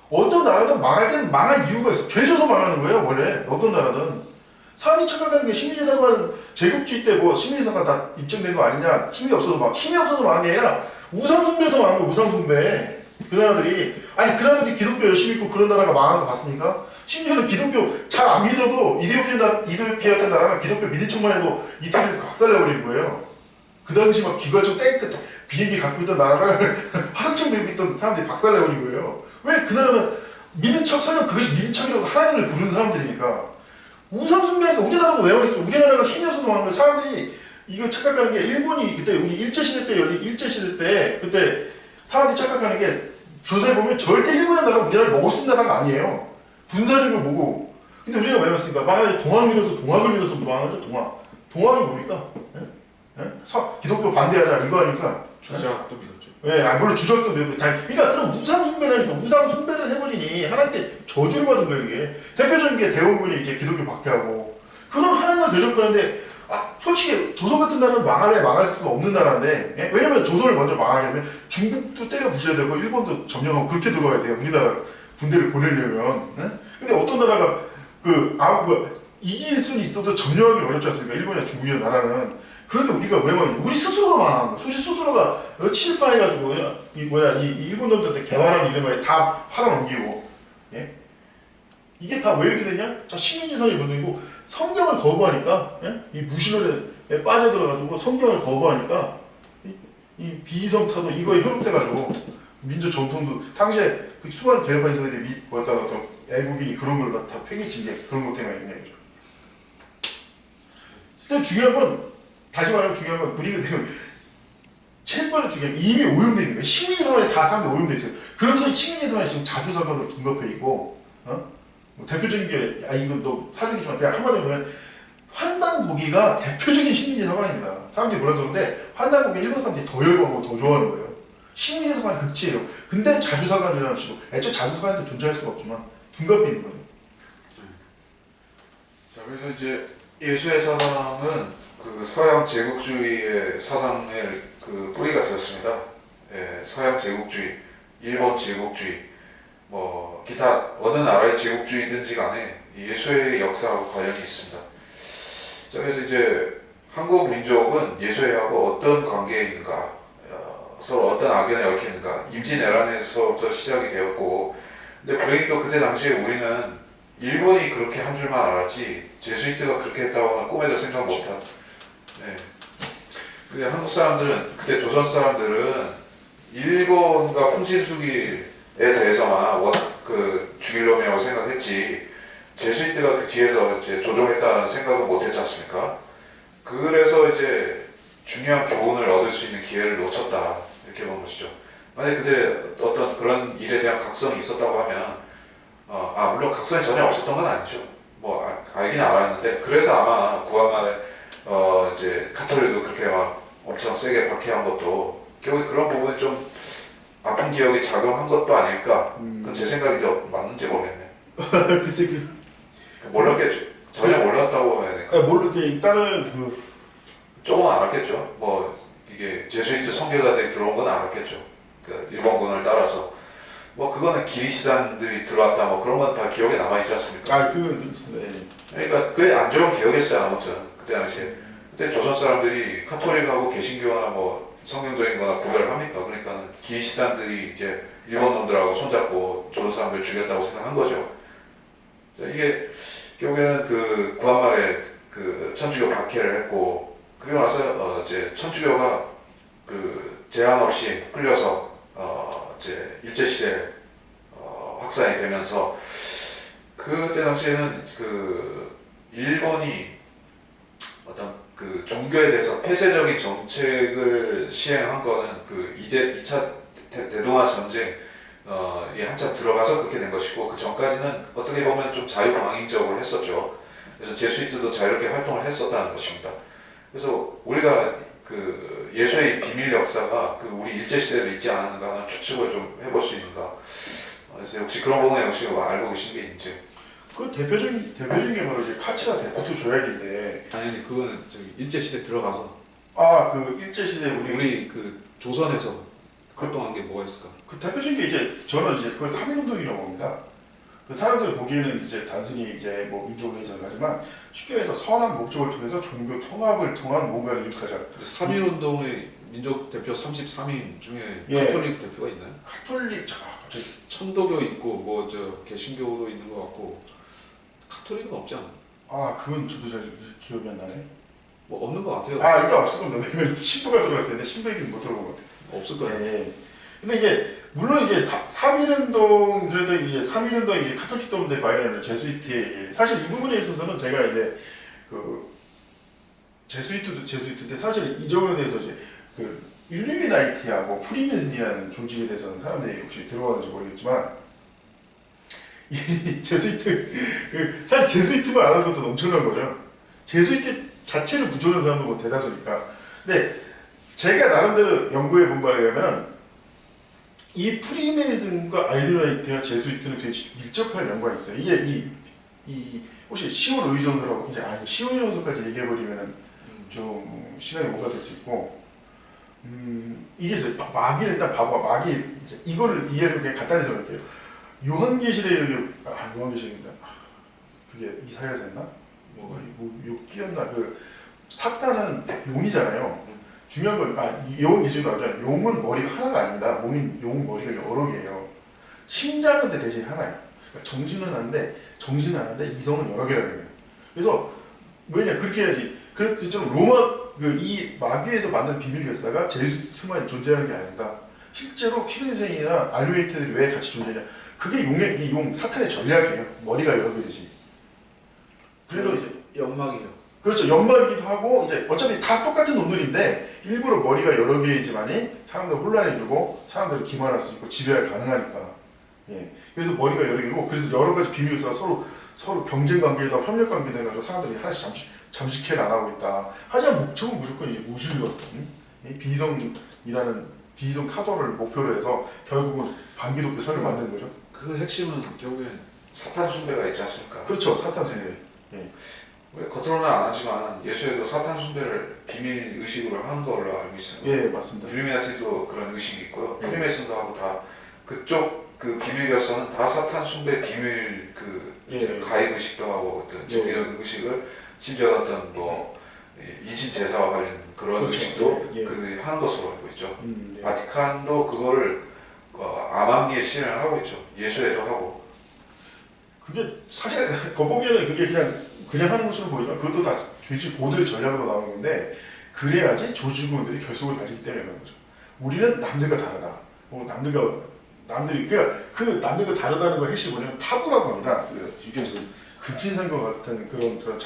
어떤 나라든 망할 때는 망할 이유가 있어. 죄 져서 망하는 거예요. 원래 어떤 나라든. 사람이 착각하는 게 식민지사관 제국주의 때 식민지사관 다 입증된 거 아니냐? 힘이 없어서 망한 게 아니라 우상숭배에서 망한 거 우상숭배. 그 나라들이 그 나라들이 기독교 열심히 믿고 그런 나라가 망한 거 봤습니까? 심지어는 기독교 잘 안 믿어도 이디오피아 같은 나라는 기독교 믿은 척만 해도 이탈리아를 박살내버리는 거예요. 그 당시 기관총 탱크 비행기 갖고 있던 나라를 화덕청 들고 있던 사람들이 박살내버린 거예요. 왜? 그 나라는 믿는 척 설령 그것이 믿는 척이라고 하나님을 부르는 사람들이니까. 우상숭배하니까 우리나라도 왜 망했어요? 우리나라가 힘이 없어서 망한 거예요. 사람들이 이거 착각하는 게 일본이 그때 우리 일제시대 때 그때 사람들이 착각하는 게 조사해 보면 절대 일본의 나라 우리나라를 먹었습니다가 아니에요. 군사력을 보고 근데 우리가 왜 맞습니까? 만약에 동학을 믿어서 망하죠. 동학이 뭡니까? 예? 예? 기독교 반대하자 이거 아닙니까? 주작도 믿었죠. 예, 물론 주적도 되고, 그러니까 그럼 우상 숭배라니까 우상 숭배를 해버리니 하나님께 저주를 받은 거예요 이게. 대표적인 게 대원군이 이제 기독교 박해하고, 그럼 하나님을 대적하는데, 솔직히 조선 같은 나라는 망할 수가 없는 나라인데, 예? 왜냐면 조선을 먼저 망하려면 중국도 때려 부셔야 되고 일본도 점령하고 그렇게 들어가야 돼요. 우리나라 군대를 보내려면. 예? 근데 어떤 나라가 이길 수는 있어도 점령하기 어렵지 않습니까? 일본이나 중국이나 나라는. 그런데 우리가 왜 망했냐? 우리 스스로가 망한 거야. 스스로가 친일파해가지고 이 일본 놈들한테 개발한 이름에 다 팔아넘기고, 예? 이게 다 왜 이렇게 되냐? 자, 식민지성이 먼저이고 성경을 거부하니까, 예? 이 무신론에 빠져들어가지고 성경을 거부하니까 이 비이성타도 이거에 현혹돼가지고 민족 전통도 당시에 그 수많은 개혁파 인사들이 어떤 애국인이 그런 걸 다 팽개친 게 그런 것 때문에 있는 거죠. 일단 중요한 건 다시 말하면 중요한 건 우리가 지금 체벌을 중요한 게 이미 오염돼 있는 거예요. 식민지생활에 다 사람들이 오염돼 있어요. 그러면서 식민지생활이 지금 자주 사건으로 둔갑해 있고, 뭐 대표적인 게 이건 너 사중이지만 그냥 한마디로 보면 환단고기가 대표적인 식민지생활입니다. 사람들이 몰라서 그런데 환단고기 일본 사람들이 더 열광하고 더 좋아하는 거예요. 식민지생활 극치예요. 근데 자주사관이라는 식으로 애초에 자주사관도 존재할 수가 없지만 둔갑해 있는 거예요. 자, 그래서 이제 예수의 사상은 그 서양 제국주의의 사상의 그 뿌리가 되었습니다. 예, 서양 제국주의, 일본 제국주의, 뭐 기타 어느 나라의 제국주의든지 간에 예수의 역사하고 관련이 있습니다. 자, 그래서 이제 한국 민족은 예수회하고 어떤 관계에 있는가, 서로 어떤 악연에 얽혀 있는가, 임진왜란에서부터 시작이 되었고, 근데 불행히도 그때 당시에 우리는 일본이 그렇게 한 줄만 알았지 제수이트가 그렇게 했다고는 꿈에도 생각 못한. 네. 근데 한국 사람들은 그때 조선 사람들은 일본과 풍신수길에 대해서만 그 죽일 놈이라고 생각했지 제수이트가 그 뒤에서 이제 조종했다는 생각은 못했지 않습니까? 그래서 이제 중요한 교훈을 얻을 수 있는 기회를 놓쳤다 이렇게 보는 것이죠. 만약 그때 어떤 그런 일에 대한 각성이 있었다고 하면 물론 각성이 전혀 없었던 건 아니죠. 뭐 알긴 알았는데 그래서 아마 구한말에 이제 가톨릭도 그렇게 막 엄청 세게 박해한 것도 결국 그런 부분이 좀 아픈 기억이 작용한 것도 아닐까. 그건 제 생각이 맞는지 모르겠네. 글쎄 몰랐겠죠. 전혀 몰랐다고 해야 될까. 모르게 일단은 조금은 알았겠죠. 뭐 이게 제수이트 선교사들이 들어온 건 알았겠죠. 그 일본군을 따라서. 뭐 그거는 기리시단들이 들어왔다 뭐 그런 건 다 기억에 남아있지 않습니까? 그건 네. 그러니까 그게 안 좋은 기억이었어요. 아무튼 그때 당시에 그때 조선 사람들이 카톨릭하고 개신교나 뭐 성경적인 거나 구별을 합니까? 그러니까 기리시단들이 이제 일본 놈들하고 손잡고 조선 사람들 죽였다고 생각한 거죠. 자, 이게 결국에는 그 구한말에 그 천주교 박해를 했고 그리고 나서 이제 천주교가 그 제한 없이 풀려서 이제 일제시대 확산이 되면서 그때 당시에는 그 일본이 어떤 그 종교에 대해서 폐쇄적인 정책을 시행한 거는 그 이제 2차 대동아 전쟁 이 한참 들어가서 그렇게 된 것이고 그 전까지는 어떻게 보면 좀 자유방임적으로 했었죠. 그래서 제수이트도 자유롭게 활동을 했었다는 것입니다. 그래서 우리가 그 예수의 비밀 역사가 그 우리 일제 시대를 잊지 않았는가 하는 추측을 좀 해볼 수 있는가. 혹시 그런 부분에 혹시 알고 계신 게 있는지. 그 대표적인 게 바로 이제 카츠라 대포토 조약인데. 당연히 그거는 저기 일제 시대 들어가서 그 일제 시대 우리 그 조선에서 활동한 게 뭐가 있을까? 그 대표적인 게 이제 저는 이제 그걸 3.1운동이라고 봅니다. 그 사람들 보기에는 이제 단순히 이제 뭐 민족을 해서 하지만 쉽게 해서 선한 목적을 통해서 종교 통합을 통한 뭔가를 이룩하자. 3.1운동의 민족 대표 33인 중에 예. 가톨릭 대표가 있나요? 카톨릭 갑자기 천도교 있고 뭐 저 개신교도 있는 것 같고 가톨릭은 없지 않아요? 그건 저도 잘 기억이 안 나네. 뭐 없는 것 같아요. 일단 없을 겁니다. 왜냐면 신부가 들어갔었는데 신부 얘기는 못 들어본 것 같아요. 없을 거예요. 예. 근데 이게 물론 이제 3.1운동 그래도 이제 3.1운동이 이제 카톨릭 도움대 관련된 제수이트의 사실 이 부분에 있어서는 제가 이제 그 제수이트인데 사실 이 점에 대해서 이제 그 일루미나이티하고 프리메슨이라는 조직에 대해서는 사람들이 혹시 들어봤는지 모르겠지만 이 제수이트 사실 제수이트만 안 하는 것도 엄청난 거죠. 제수이트 자체를 부정하는 사람도 뭐 대다수니까. 근데 제가 나름대로 연구해 본 바에 의하면 이 프리메이슨과 아일루미나이트와 제수이트는 되게 밀접한 연관이 있어요. 이게 이 혹시 시온 의존서라고 이제 시온 의존서까지 얘기해 버리면은 좀 시간이 오가 될 수 있고 이게 있어요. 마귀는 일단 봐봐. 마귀 이제 이거를 이해를 그냥 간단히 정할게요. 요한계시록에 요한계시록인가? 그게 이사야서였나? 뭐 욕기였나? 그 사탄은 용이잖아요. 중요한 건 요한계시록도 알잖아요. 용은 머리가 하나가 아닙니다. 용 머리가 여러 개예요. 심장은 근데 대신 하나예요. 그러니까 정신은 하나인데 이성은 여러 개라는 거예요. 그래서 왜냐 그렇게 해야지. 그래서 좀 로마 이 마귀에서 만든 비밀이었다가 제수트만 존재하는 게 아닌가. 실제로 피그니생이나 알루에이트들이 왜 같이 존재하냐. 그게 이 용 사탄의 전략이에요. 머리가 여러 개듯이. 그래서 이제 연막이요. 그렇죠. 연말이기도 하고 이제 어차피 다 똑같은 논문인데 일부러 머리가 여러 개이지만이 사람들을 혼란해주고 사람들을 기만할 수 있고 지배할 가능하니까. 예. 그래서 머리가 여러 개고 그래서 여러 가지 비밀이 있어서 서로 경쟁 관계에다 협력 관계에 해가지고 사람들이 하나씩 잠식해 나가고 있다. 하지만 목적은 무조건 이제 무신론이거든. 비이성 타도를 목표로 해서 결국은 반기독교 선을 만드는 거죠. 그 핵심은 결국엔 사탄 숭배가 있지 않습니까? 그렇죠. 사탄 숭배. 왜 겉으로는 안 하지만 예수에도 사탄 숭배를 비밀 의식으로 하는 걸로 알고 있어요. 예, 맞습니다. 일루미나티도 그런 의식이 있고요. 예. 프리메이슨도 하고 다 그쪽 그 비밀 교사는 다 사탄 숭배 비밀 예. 가입 의식도 하고 어떤 이런 의식을 심지어 어떤 뭐 인신 제사와 관련 그런 그렇죠. 의식도 예. 그들이 하는 것으로 알고 있죠. 네. 바티칸도 그거를 암암리에 실현을 하고 있죠. 예수에도 하고. 그게 사실 겉보기에는 그게 그냥 하는 것으로 보이지만 그것도 다 되게 고도의 전략으로 나오는 건데 그래야지 조직원들이 결속을 다지기 때문에 그런 거죠. 우리는 남들과 다르다. 남들이 그러니까 그 남들과 다르다는 거 핵심이 뭐냐면 타부라고 합니다. 그래서 근친상과 같은 그런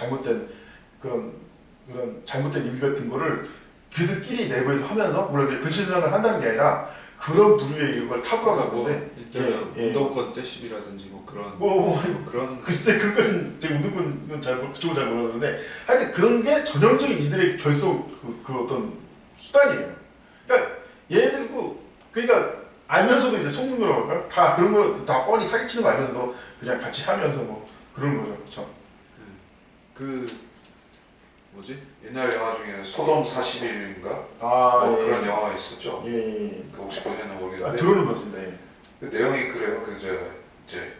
잘못된 일 같은 거를 그들끼리 내부에서 하면서 물론 이제 근친상을 한다는 게 아니라 그런 부류의 일을 타부라고 하는데 일단은 예. 운동권 떼십이라든지 뭐 그런 그런 글쎄 그것은 제가 운동권은 그쪽은 잘 모르는데 하여튼 그런 게 전형적인 이들의 결속 그 어떤 수단이에요. 그러니까 얘네들 그러니까 알면서도 이제 속는 거라고 할까? 다 그런 걸 다 뻔히 사기치는 거 알면서도 그냥 같이 하면서 뭐 그런 거죠, 그렇죠? 그 뭐지? 옛날 영화 중에는 소돔 40일인가? 아 예. 그런 영화가 있었죠. 예. 그 혹시 보셨나 모르겠는데 들어는 봤습니다. 예. 그 내용이 그래요. 이제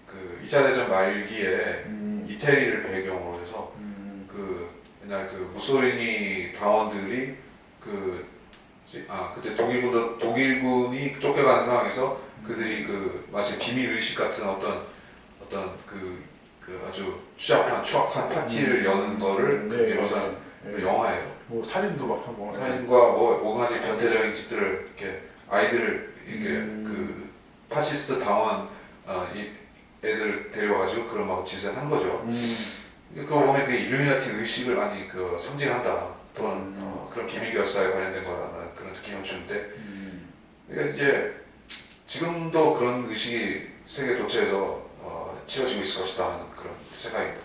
그 2차 대전 말기에 이태리를 배경으로 해서 그 옛날 그 무소리니 당원들이 그때 독일군이 쫓겨가는 상황에서 그들이 그 마치 비밀 의식 같은 어떤 그 아주 추악한 파티를 여는 거를 네, 묘사한 네. 영화예요. 뭐 살인도 막 하고. 살인과 뭐 오가지 변태적인 짓들을 이렇게 아이들을 이렇게 그 파시스트 당원 이 애들 데려가지고 그런 막 짓을 한 거죠. 그거 보면 그 일루미나티 의식을 많이 그 상징한다 또는 그런 비밀 결사에 관련된 거라는 그런 느낌을 주는데 그러니까 이제 지금도 그런 의식이 세계 도처에서 치러지고 있을 것이다 하는 그런 생각입니다.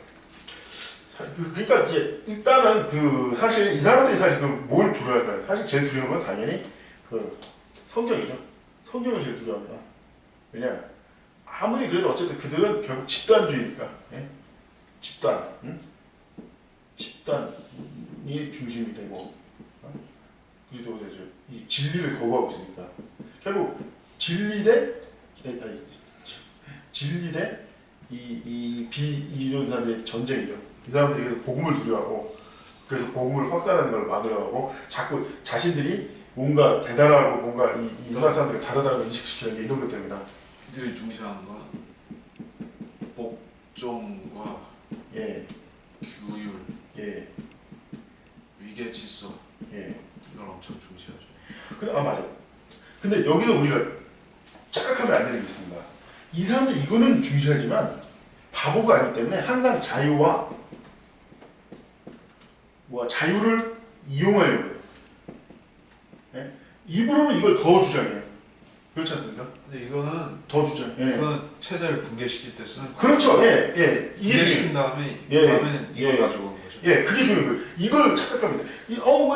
그러니까 이제 일단은 사실 이 사람들이 사실 뭘 두려워할까요? 사실 제일 두려운 건 당연히 그 성경이죠. 성경을 제일 두려워합니다. 왜냐 아무리 그래도 어쨌든 그들은 결국 집단주의니까. 예? 집단, 집단이 중심이 되고 그리고 이제 이 진리를 거부하고 있으니까 결국 진리 대 이런 사람들의 전쟁이죠. 이 사람들이 그래서 복음을 두려워하고 그래서 복음을 확산하는 걸 막으려고 하고 자꾸 자신들이 뭔가 대단하고 뭔가 이 일반 사람들이 다르다는 걸 인식시키는 게 이런 것 때문이다. 이들이 중시하는 건 복종과 예, 규율, 예, 위계 질서 예. 이걸 엄청 중시하죠. 맞아. 근데 여기서 우리가 착각하면 안 되는 게 있습니다. 이 사람들 이거는 중시하지만 바보가 아니기 때문에 항상 자유를 이용하려고 해요. 예? 입으로는 이걸 더 주장해요. 그렇지 않습니까? 근데 이거는 더 주죠. 예. 이거는 체제를 붕괴시킬 때 쓰는 거예요. 그렇죠. 예, 예. 이게 붕괴시킨 다음에 예, 다음에는 이걸 예. 가지고 오는 거죠. 예, 그게 중요한 거예요. 이걸 착각합니다. 이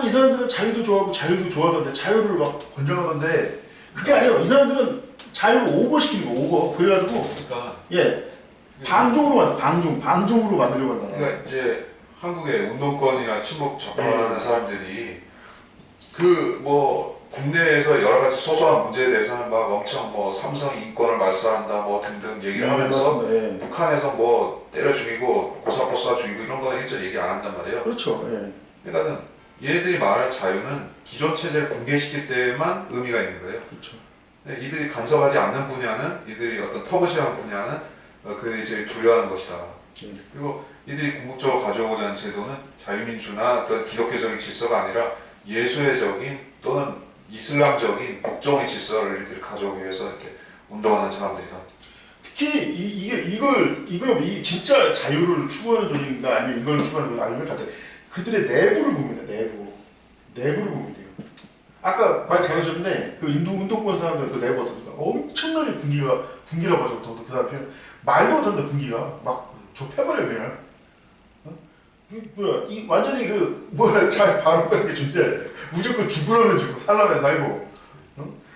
사람들은 자유도 좋아하고 자유도 좋아하던데 자유를 막 권장하던데 그게 아니에요. 이 사람들은 자유를 오버시키는 거, 오버. 그래가지고 그러니까 예, 방종으로 방종으로 만들려고 한다. 그러니까 이제 한국의 운동권이나 친목 접근하는 사람들이 그 뭐 국내에서 여러 가지 소소한 문제에 대해서는 막 엄청 뭐 삼성 인권을 말살한다 뭐 등등 얘기를 하면서 맞습니다. 예. 북한에서 뭐 때려 죽이고 고사포 쏴 죽이고 이런 거는 일절 얘기 안 한단 말이에요. 그렇죠. 예. 그러니까는 얘들이 말하는 자유는 기존 체제를 붕괴시킬 때만 의미가 있는 거예요. 그렇죠. 이들이 간섭하지 않는 분야는 이들이 어떤 터부시하는 분야는 그들이 제일 두려워하는 것이다. 그리고 이들이 궁극적으로 가져오고자 하는 제도는 자유민주나 어떤 기독교적인 질서가 아니라 예수회적인 또는 이슬람적인 복종의 질서를 이들이 가져오기 위해서 이렇게 운동하는 사람들이다. 특히 이걸 이 진짜 자유를 추구하는 존재인가 아니면 이걸 추구하는 건 아니면 같아. 그들의 내부를 봅니다. 내부를 보면 돼요. 아까 말 잘하셨는데 그 인도 운동권 사람들 그 내부 어떻습니까? 엄청나게 군기라고 하죠. 더 그 다음 표현 말도 못한다. 군기가 막 좁혀버려 그냥. 뭐야 이 완전히 잘 발언하는 게 존재해. 무조건 죽으라면 죽고 살라면 살고.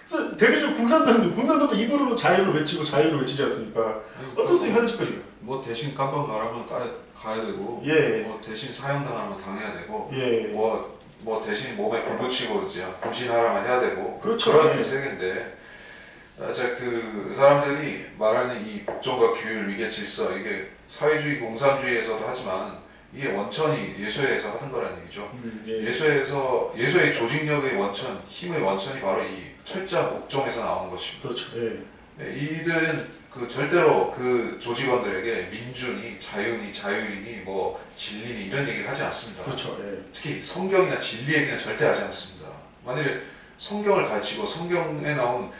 그래서 대표적으로 공산당도 입으로는 자유를 외치고 자유를 외치지 않습니까? 어떻습니까 하는 짓거리가? 뭐 대신 깜빵 가라면 가야 되고, 예. 뭐 대신 사형 당하면 당해야 되고, 예. 뭐 대신 몸에 불 붙이고 이제 불신하라면 해야 되고 그렇죠. 그런 예. 세계인데 그 사람들이 말하는 이 복종과 규율, 위계 질서 이게 사회주의 공산주의에서도 하지만 이게 원천이 예수회에서 하던 거라는 얘기죠. 예. 예수의 조직력의 원천, 힘의 원천이 바로 이 철저한 복종에서 나오는 것입니다. 그렇죠. 예. 이들은 절대로 그 조직원들에게 민주니 자유이니 뭐 진리니 이런 얘기를 하지 않습니다. 그렇죠. 예. 특히 성경이나 진리 얘기는 절대 하지 않습니다. 만일에 성경을 가르치고 성경에 나온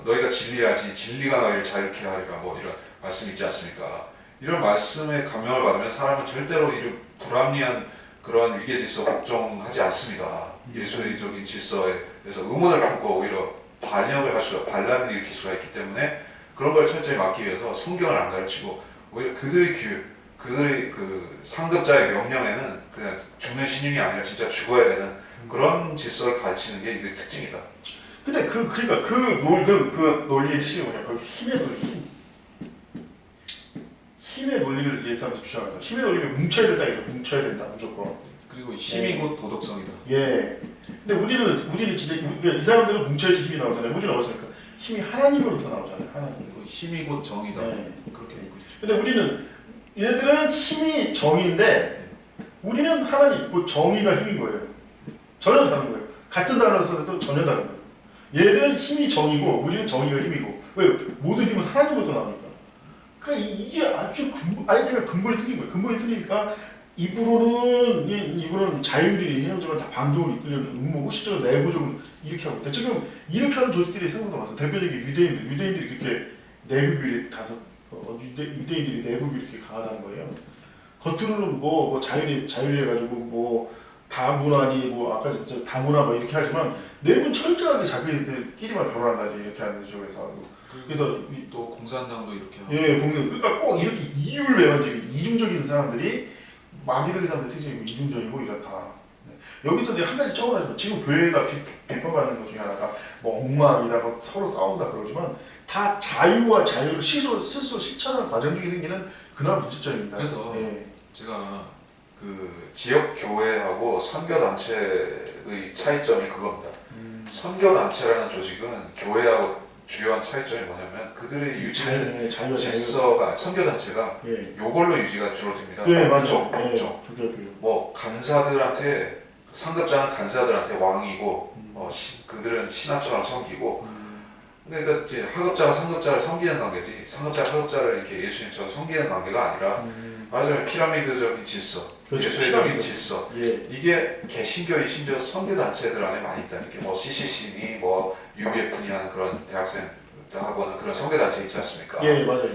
너희가 진리하지 진리가 너희를 자유케 하리라 뭐 이런 말씀 있지 않습니까? 이런 말씀에 감명을 받으면 사람은 절대로 이런 불합리한 그런 위계 질서 복종하지 않습니다. 예수의적인 질서에서 의문을 품고 오히려 반란을 일으킬 수가 있기 때문에 그런 걸 철저히 막기 위해서 성경을 안 가르치고 오히려 그들의 그들의 그 상급자의 명령에는 그냥 죽는 신임이 아니라 진짜 죽어야 되는 그런 질서를 가르치는 게 이들의 특징이다. 근데 그러니까 그 논리의 핵심이 뭐냐? 그 힘의 논리, 힘의 논리를 이 사람들 주장한다. 힘의 논리는 뭉쳐야 된다 이죠. 뭉쳐야 된다 무조건. 그리고 힘이 예. 곧 도덕성이다. 예. 근데 우리는 진짜 이 사람들은 뭉쳐야지 힘이 나오잖아요. 우리는 어디서니까 힘이 하나님으로부터 나오잖아요. 하나님. 그리고 힘이 곧 정이다. 예. 그렇게 읽고 있죠. 근데 얘들은 힘이 정의인데 우리는 하나님, 그 정의가 힘인 거예요. 전혀 다른 거예요. 같은 단어를 써도 전혀 다른 거예요. 얘들은 힘이 정의고 우리는 정의가 힘이고 왜? 모든 힘은 하나님부터 나오니까. 그러니까 이게 아주 그냥 근본이 틀린 거예요. 근본이 틀리니까 입으로는 자유를 해오지만 다 방종을 이끌려는 음모고 실제로 내부적으로 이렇게 하고 있다. 지금 이렇게 하는 조직들이 생각보다 많아요. 대표적인 유대인들이 그렇게 내부규율이 유대인들이 내부규율이 이렇게 강하다는 거예요. 겉으로는 뭐 자유를 해가지고 뭐 다문화니 뭐 아까 다문화 뭐 이렇게 하지만 내부는 철저하게 자기들끼리만 결혼한다 이렇게 하는 쪽에서 그래서 또 공산당도 이렇게 하고. 예 그러니까 꼭 이렇게 이율배반적인 이중적인 사람들이 마귀들의 사람들 특징이고 이중적이고 이렇다. 여기서 내가 한 가지 적어놓은 거 지금 교회가 비판받는 것 중에 하나가 뭐 엉망이다 뭐 서로 싸운다 그러지만 다 자유와 자유를 스스로 실천하는 과정 중에 생기는 그나마 문제점입니다. 그래서 예. 제가 그 지역 교회하고 선교 단체의 차이점이 그겁니다. 선교 단체라는 조직은 교회하고 주요한 차이점이 뭐냐면 그들의 유지는 질서가 선교 단체가 예. 요걸로 유지가 주로 됩니다. 예 맞죠. 복종. 예. 뭐 간사들한테 상급자는 간사들한테 왕이고 그들은 신하처럼 섬기고 그러니까 이제 하급자가 상급자를 섬기는 관계지 상급자가 하급자를 이렇게 예수님처럼 섬기는 관계가 아니라 말하자면 피라미드적인 질서, 그렇죠. 예수회적인 피라미드. 질서 예. 이게 개신교의 심지어 선교 단체들 안에 많이 있다는 게 뭐 CCC니 뭐 UBF니 하는 그런 대학생하고는 그런 선교 단체 있지 않습니까? 예 맞아요.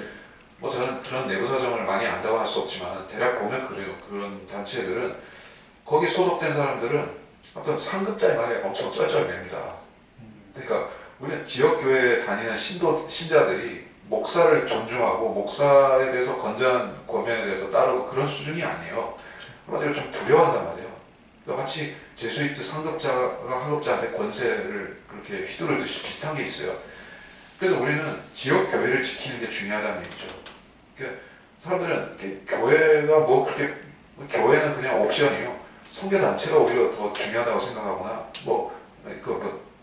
뭐 저는 그런 내부 사정을 많이 안다고 할 수 없지만 대략 보면 그래요. 그런 단체들은 거기 소속된 사람들은 어떤 상급자의 말에 엄청 쩔쩔맵니다. 그러니까 우리는 지역 교회에 다니는 신자들이 목사를 존중하고 목사에 대해서 건전한 권면에 대해서 따르고 그런 수준이 아니에요. 한마디로 좀 두려워한단 말이에요. 그러니까 마치 제수이트 상급자가 하급자한테 권세를 그렇게 휘두르듯이 비슷한 게 있어요. 그래서 우리는 지역 교회를 지키는 게 중요하다는 얘기죠. 그러니까 사람들은 이렇게 교회가 뭐 그렇게 교회는 그냥 옵션이요. 선교 단체가 오히려 더 중요하다고 생각하거나 뭐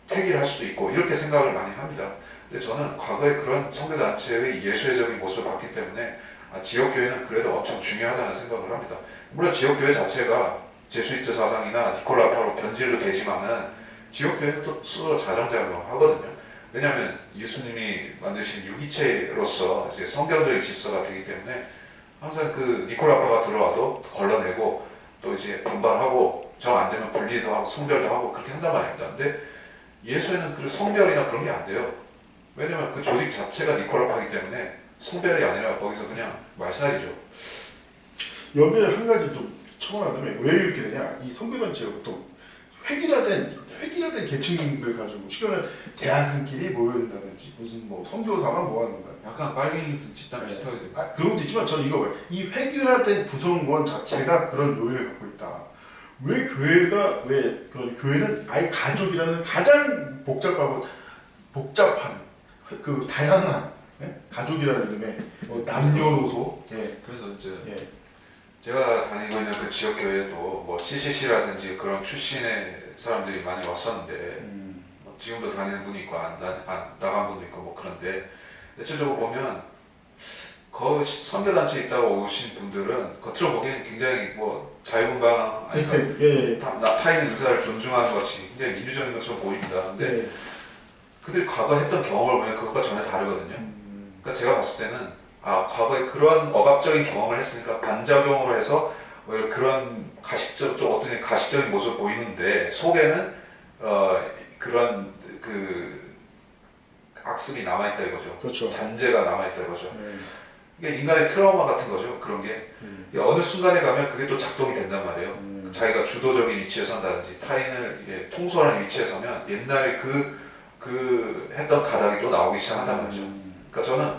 택일 할 수도 있고 이렇게 생각을 많이 합니다. 근데 저는 과거에 그런 선교 단체의 예수회적인 모습을 봤기 때문에 지역 교회는 그래도 엄청 중요하다는 생각을 합니다. 물론 지역 교회 자체가 제수이트 사상이나 니콜라파로 변질도 되지만은 지역 교회는 또 스스로 자정작용을 하거든요. 왜냐하면 예수님이 만드신 유기체로서 이제 성경적인 질서가 되기 때문에 항상 그 니콜라파가 들어와도 걸러내고 또 이제 반발하고 정 안 되면 분리도 하고 성별도 하고 그렇게 한단 말입니다. 근데 예수에는 그 성별이나 그런 게 안 돼요. 왜냐면 그 조직 자체가 니콜라파이기 때문에 성별이 아니라 거기서 그냥 말살이죠. 여기에 한 가지 좀 첨언하자면 왜 이렇게 되냐? 이 선교단체가 보통 획일화된 계층을 가지고 시켜는 대학생끼리 모여든다든지 무슨 뭐 선교사만 모았는가. 약간 빨갱이 집단 네. 비슷하게 돼요. 그런 것도 있지만 저는 이거 이 획일화된 구성원 자체가 그런 요인을 갖고 있다. 왜 그런 교회는 아예 가족이라는 가장 복잡한 그 다양한 가족이라는 이름의 남녀노소. 그래서 이제 제가 다니고 있는 그 지역 교회도 뭐 CCC라든지 그런 출신의 사람들이 많이 왔었는데 뭐 지금도 다니는 분이 있고 안 나간 분도 있고 뭐 그런데 대체적으로 보면 그 선교단체에 있다고 오신 분들은 겉으로 보기엔 굉장히 뭐 자유분방 아니면 타인의 의사를 존중하는 것이 굉장히 민주적인 것처럼 보입니다. 근데 그들이 과거에 했던 경험을 보면 그것과 전혀 다르거든요. 그러니까 제가 봤을 때는 과거에 그런 억압적인 경험을 했으니까 반작용으로 해서 오히려 그런 어떤 가식적인 모습을 보이는데 속에는 그런 그 악습이 남아있다 이거죠. 그렇죠. 잔재가 남아있다 이거죠. 이게 인간의 트라우마 같은 거죠. 그런 게 어느 순간에 가면 그게 또 작동이 된단 말이에요. 자기가 주도적인 위치에 선다든지 타인을 통솔하는 위치에 서면 옛날에 그 했던 가닥이 또 나오기 시작한단 말이죠. 그러니까 저는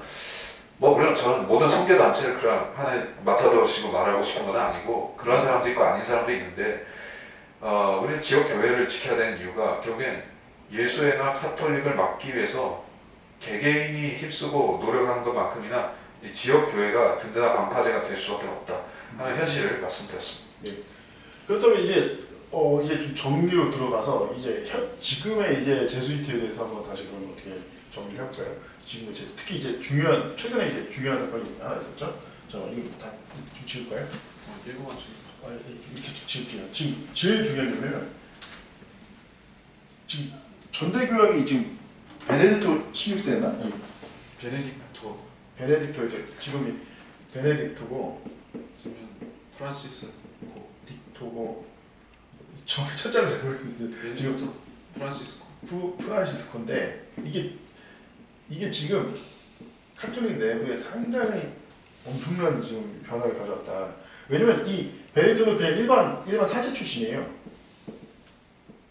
물론 저는 모든 선교 단체를 그냥 하나의 맡아두시고 말하고 싶은 건 아니고 그런 사람도 있고 아닌 사람도 있는데 우리는 지역 교회를 지켜야 되는 이유가 결국엔 예수회나 카톨릭을 막기 위해서 개개인이 힘쓰고 노력하는 것만큼이나 이 지역 교회가 든든한 방파제가 될 수밖에 없다 하는 현실을 말씀드렸습니다. 그렇다면 이제 좀 정리로 들어가서 이제 지금의 이제 제수이트에 대해서 한번 다시 그럼 어떻게 정리를 해볼까요? 지금 특히 이제 최근에 이제 중요한 사건이 하나 있었죠. 이거 다 좀 지울까요? 일부만 지금 이렇게 지울게요. 지금 제일 중요한 게 뭐냐면 지금 전대교황이 지금 베네딕토 16세였나? 베네딕토 이제 지금이 베네딕토고 지금 프란시스 딕토고 정확히 첫자를 잘 모르겠어요. 지금 프란시스코인데 이게 지금 카톨릭 내부에 상당히 엄청난 지금 변화를 가져왔다. 왜냐면 이 베네딕토는 그냥 일반 사제 출신이에요.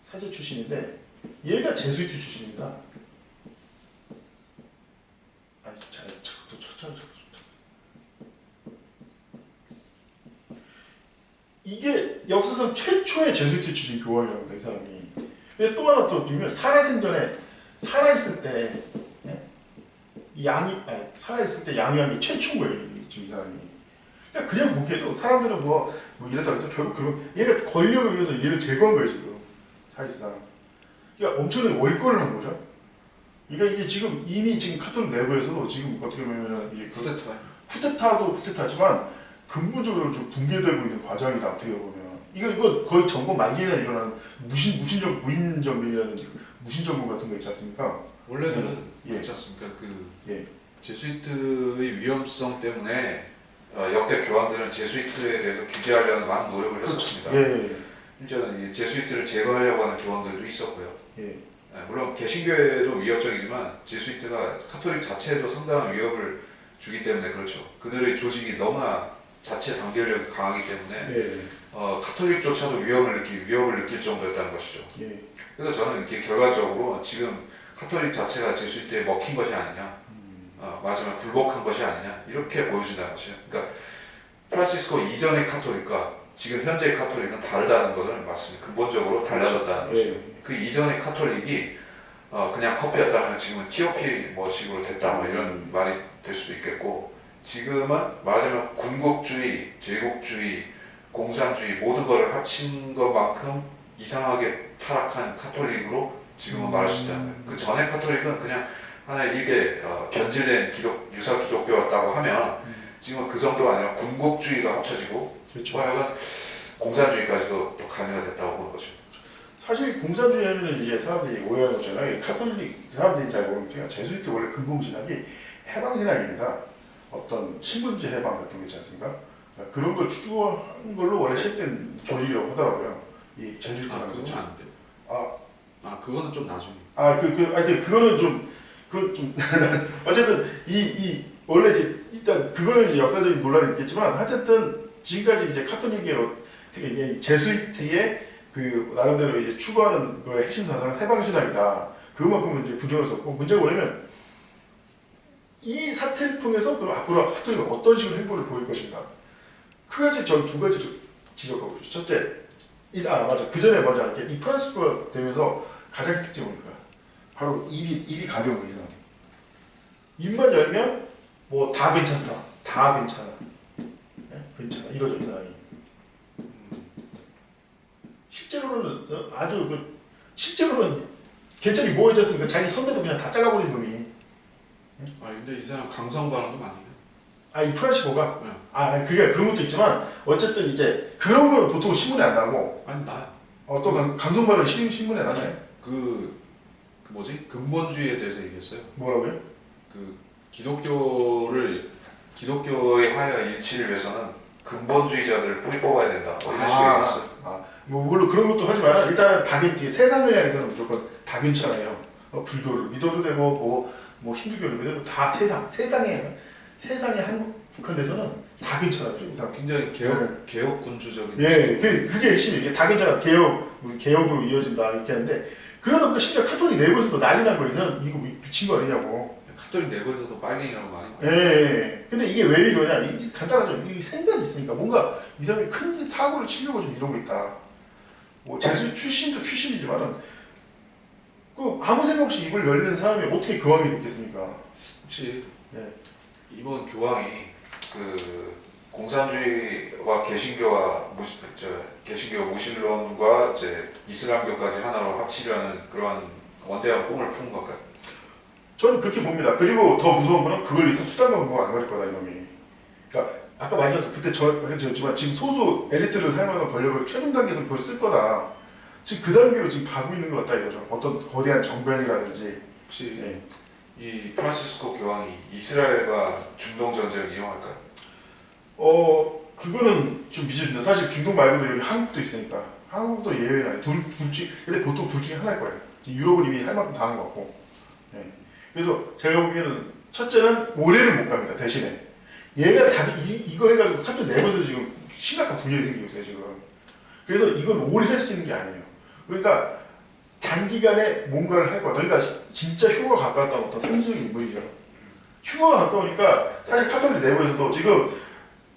사제 출신인데 얘가 제수이트 출신입니다. 또 첫자를 이게 역사상 최초의 제수이트 출신 교황이랍니다. 이 사람이. 근데 또 하나 더 보면 살아생전에 살아있을 때 살아있을 때 양육이 최초인 거예요. 지금 이 사람이. 그러니까 그냥 보기에도 사람들은 뭐 이랬다 해서 결국 그러면 얘가 권력을 위해서 얘를 제거한 거예요. 지금 사실상. 그러니까 엄청난 월권을 한 거죠. 그러니까 이게 지금 이미 지금 카톨릭 내부에서도 지금 어떻게 보면 이게 쿠데타도 쿠데타지만 근본적으로 좀 붕괴되고 있는 과정이다. 어떻게 보면 이거 거의 정권 말기에 일어난 무인정변이라든지 무신정권 같은 거 있지 않습니까? 원래는 있지 않습니까? 제수이트의 위험성 때문에 역대 교황들은 제수이트에 대해서 규제하려는 많은 노력을 했었습니다. 심지어는 제수이트를 제거하려고 하는 교황들도 있었고요. 물론 개신교회도 위협적이지만 제수이트가 카톨릭 자체에도 상당한 위협을 주기 때문에 그렇죠. 그들의 조직이 너무나 자체 단결력이 강하기 때문에 카톨릭조차도 위협을 느낄 정도였다는 것이죠. 그래서 저는 이렇게 결과적으로 지금 카톨릭 자체가 제수이트에 먹힌 것이 아니냐, 마지막 굴복한 것이 아니냐 이렇게 보여준다는 것이죠. 그러니까 프란시스코 이전의 카톨릭과 지금 현재의 카톨릭은 다르다는 것을 맞습니다. 근본적으로 달라졌다는 것이죠. 그 이전의 카톨릭이 그냥 커피였다면 지금은 TOP 뭐 식으로 됐다 뭐 이런 말이 될 수도 있겠고, 지금은 말하자면 군국주의, 제국주의, 공산주의 모든 것을 합친 것만큼 이상하게 타락한 카톨릭으로 지금은 말할 수 있다. 그 전에 카톨릭은 그냥 하나의 일개 변질된 유사 기독교였다고 하면 지금은 그 정도가 아니라 군국주의가 합쳐지고 그렇죠. 하여간 공산주의까지도 또 가미가 됐다고 보는 거죠. 사실 공산주의 하면은 이제 사람들이 오해하는 거잖아요. 카톨릭 사람들이 잘 모르는 게 제수이트 원래 근본 신학이 해방 신학입니다. 어떤 신분제 해방 같은 거 있지 않습니까? 그런 걸 추구한 걸로 원래 시작된 조직이라고 하더라고요. 이 제수이트 아, 방송. 그건 안 돼. 아, 그거는 좀 나중에. 하여튼 그거는 좀 어쨌든 원래 이제 일단 그거는 이제 역사적인 논란이 있겠지만 하여튼 지금까지 이제 카톨릭의 특히 이제 제수이트의 그 나름대로 이제 추구하는 그 핵심 사상은 해방 신학이다. 그만큼은 이제 부정할 수 없고, 문제가 뭐냐면 이 사태를 통해서 그럼 앞으로 카톨릭은 어떤 식으로 행보를 보일 것인가. 크게 전 두 가지 지적하고 싶어요. 첫째, 맞아. 그 전에 먼저 할게. 이 프란시스코가 되면서 가장 큰 특징이 뭡니까? 바로 입이 가벼운 거, 이 사람. 입만 열면 뭐 다 괜찮다. 다 괜찮아. 네? 괜찮아. 이러죠, 이 사람이. 실제로는 실제로는 괜찮이 뭐 해줬습니까? 자기 선배도 그냥 다 잘라버린 놈이. 근데 이 사람 강성 발언도 많이 해. 이 프란시스코가? 네. 그게 그런 것도 있지만 어쨌든 이제 그런 건 보통 신문에 안 나고. 아니 나. 또 강성발언 신문에 나가요? 그 뭐지? 근본주의에 대해서 얘기했어요. 뭐라고요? 그 기독교를 기독교의 화해와 일치를 위해서는 근본주의자들을 뿌리 뽑아야 된다. 뭐 이런 식으로 얘기했어요. 뭐 물론 그런 것도 하지만 일단은 세상을 향해서는 무조건 다 괜찮아요. 불교를 믿어도 되고 뭐 힌두교를 믿어도 다 세상에 북한에서는 다 괜찮아요. 굉장히 개혁군주적인. 예, 그게 핵심이에요. 이게 다 괜찮아. 개혁으로 이어진다 이렇게 하는데, 그러다 보니까 심지어 카톨릭 내부에서도 난리 난 거에서 이거 미친 거 아니냐고. 카톨릭 내부에서도 빨갱이라고 많이 말해요. 예. 근데 이게 왜 이러냐? 간단하죠. 이 생각이 있으니까 뭔가 이 사람이 큰 사고를 치려고 좀 이러고 있다. 뭐 제수 출신도 출신이지만은 아무 생각 없이 입을 열는 사람이 어떻게 교황이 됐겠습니까? 혹시 예. 이번 교황이 그 공산주의와 개신교와 개신교 무신론과 이제 이슬람교까지 하나로 합치려는 그러한 원대한 꿈을 푼 걸까요? 저는 그렇게 봅니다. 그리고 더 무서운 거는 그걸 위해서 수단과 공부가 안 걸릴 거다, 이놈이. 그러니까 아까 말씀하셨죠. 그때 저였지만 지금 소수 엘리트를 사용하던 권력을 최종 단계에서 그걸 쓸 거다. 지금 그 단계로 지금 가고 있는 것 같다 이거죠. 어떤 거대한 정변이라든지. 혹시 예. 이 프란시스코 교황이 이스라엘과 중동 전쟁을 이용할까요? 그거는 좀 미지수입니다. 사실 중동 말고도 여기 한국도 있으니까. 한국도 예외는 아니에요. 근데 보통 둘 중에 하나일 거예요. 유럽은 이미 할 만큼 다 한 것 같고. 예. 그래서 제가 보기에는 첫째는 올해는 못 갑니다. 대신에 얘가 이거 해가지고 카톡 내부에서 지금 심각한 분열이 생기고 있어요 지금. 그래서 이건 오래 할 수 있는 게 아니에요. 그러니까 단기간에 뭔가를 할 거다. 그러니까 진짜 휴거가 가까웠다는 어떤 상징적인 인물이죠. 휴거가 가까우니까 사실 카톨릭 내부에서도 지금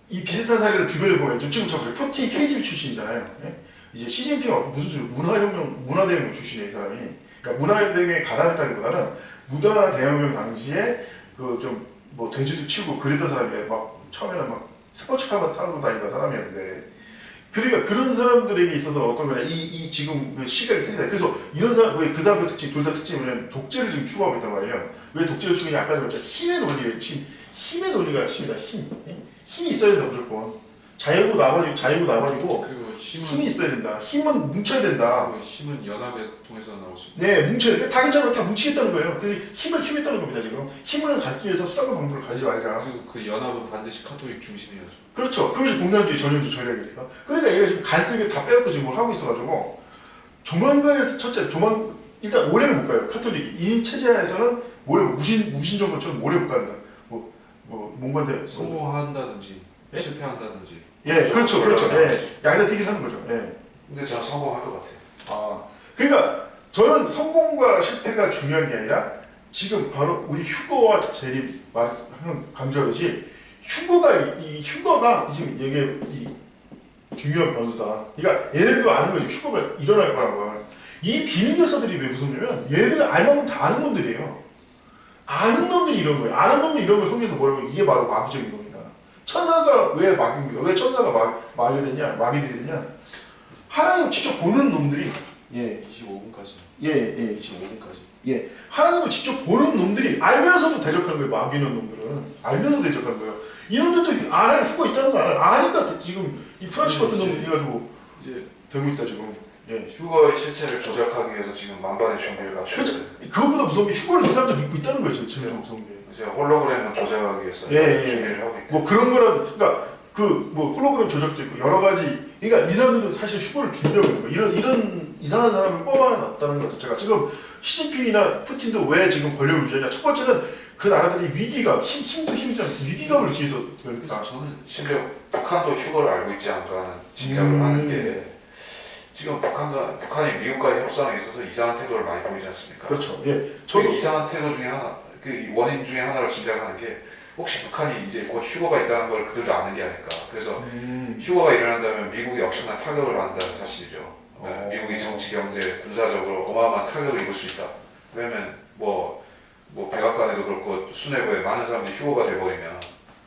이 비슷한 사례를 주변에 보면 지금 푸틴 KGB 출신이잖아요. 예? 이제 시진핑 무슨 문화대혁명 출신이에요 이 사람이. 그러니까 문화대혁명에 가담했다기보다는 문화대혁명 당시에 뭐 돼지도 치고 그랬던 사람이에요. 막 처음에는 막 스포츠카만 타고 다니던 사람이었는데, 그러니까 그런 사람들에게 있어서 어떤 거냐, 이 지금 그 시각이 틀리다. 그래서 이런 사람, 왜 그 사람들 특징, 둘 다 특징은 독재를 지금 추구하고 있단 말이에요. 왜 독재를 추구하냐, 아까 말했죠. 힘의 논리가 핵심이다. 힘이 있어야 된다 무조건. 자유고 나발이고 그리고 힘이 있어야 된다. 힘은 뭉쳐야 된다. 힘은 연합을 통해서 나올 수 있다. 네, 뭉쳐야 돼. 다 괜찮으면 다 뭉치겠다는 거예요. 그래서 힘을 키우겠다는 겁니다 지금. 힘을 갖기 위해서 수단과 방법을 가지지 말자. 그리고 그 연합은 반드시 카톨릭 중심이어야죠. 그렇죠. 그것이 공산주의 전형주 전략이니까. 그러니까 얘가 지금 간섭게 다 빼놓고 지금 뭘 하고 있어가지고 조만간에 첫째 일단 오래는 못 가요. 카톨릭이 이 체제 하에서는 오래 무신정권처럼 오래 못 간다. 뭔가인데 성공한다든지 예? 실패한다든지. 예, 그렇죠. 예, 양자택일 하는 거죠. 예. 근데 저는 성공할 것 같아요. 그러니까 저는 성공과 실패가 중요한 게 아니라 지금 바로 우리 휴거와 제리 강조하듯이 휴거가 지금 이게 이 중요한 변수다. 그러니까 얘네들도 아는 거죠. 휴거가 일어날 거라는 걸. 이 비밀 결사들이 왜 무섭냐면 얘네들은 알만큼 다 아는 놈들이에요. 아는 놈들이 이런 거예요. 아는 놈들이 이런 걸 속여서 뭐라고 이게 바로 마귀적인 겁니다. 천사가 왜 마귀입니까? 왜 천사가 마귀가 됐냐? 마귀들이 됐냐? 하나님 직접 보는 놈들이 25분까지. 예. 25분까지. 하나님을 직접 보는 놈들이 알면서도 대적하는 거예요. 마귀는 놈들은 알면서 대적하는 거예요. 이놈들도 알아요. 휴거 있다는 거 알아요. 아니까 지금 이 프란치 같은 놈들 해가지고 이제 되고 있다 지금. 휴거의 실체를 조작하기 위해서 지금 만반의 준비를 갖춰야 돼. 그것보다 무서운 게 휴거를 이 사람들 믿고 있다는 거예요. 지금 무서운 게. 이제 홀로그램을 조작하기 위해서 준비를 하고 있다. 뭐 그런 거라도 그러니까 그 뭐 홀로그램 조작도 있고 여러 가지. 그러니까 이 사람들도 사실 휴거를 준비하고 있는 거예요. 이런 이상한 사람을 뽑아놨다는 것 자체가 지금 시진핑이나 푸틴도 왜 지금 권력을 유지하냐. 첫 번째는 그 나라들이 위기감, 힘도 힘이잖아. 위기감을 지어서 그러니까. 저는 심지어 북한도 휴거를 알고 있지 않을까 하는 짐작을 하는 게 지금 북한이 미국과의 협상에 있어서 이상한 태도를 많이 보이지 않습니까? 그렇죠. 예. 그 저도 이상한 태도 중에 하나, 그 원인 중에 하나를 짐작하는 게 혹시 북한이 이제 곧 휴거가 있다는 걸 그들도 아는 게 아닐까. 그래서 휴거가 일어난다면 미국이 엄청난 타격을 받는다는 사실이죠. 미국이 정치, 경제, 군사적으로 어마어마한 타격을 입을 수 있다. 왜냐면 뭐 백악관에도 그렇고 수뇌부에 많은 사람들이 휴거가 돼버리면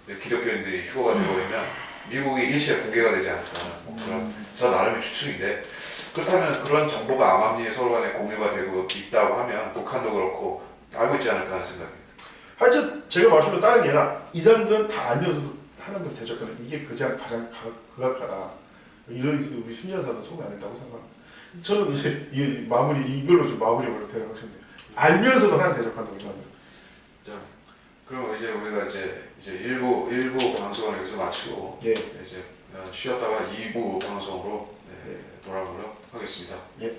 기독교인들이 휴거가 돼버리면 미국이 일시에 붕괴가 되지 않을까 그런 저 나름의 추측인데 그렇다면 그런 정보가 암암리에 서로 간에 공유가 되고 있다고 하면 북한도 그렇고 알고 있지 않을까 하는 생각입니다. 하여튼 제가 말씀을 다른 게 아니라 이 사람들은 다 알면서도 하나님을 대적하는 이게 가장 극악하다. 이런 우리 순전사도 소개 안 했다고 생각합니다. 저는 이제 이걸로 좀 마무리를 대하고 싶네요. 알면서도 하나님 대적한다고 생각합니다. 자, 그럼 이제 우리가 이제 일부 방송을 여기서 마치고 이제 쉬었다가 2부 방송으로 돌아오도록 하겠습니다. 예.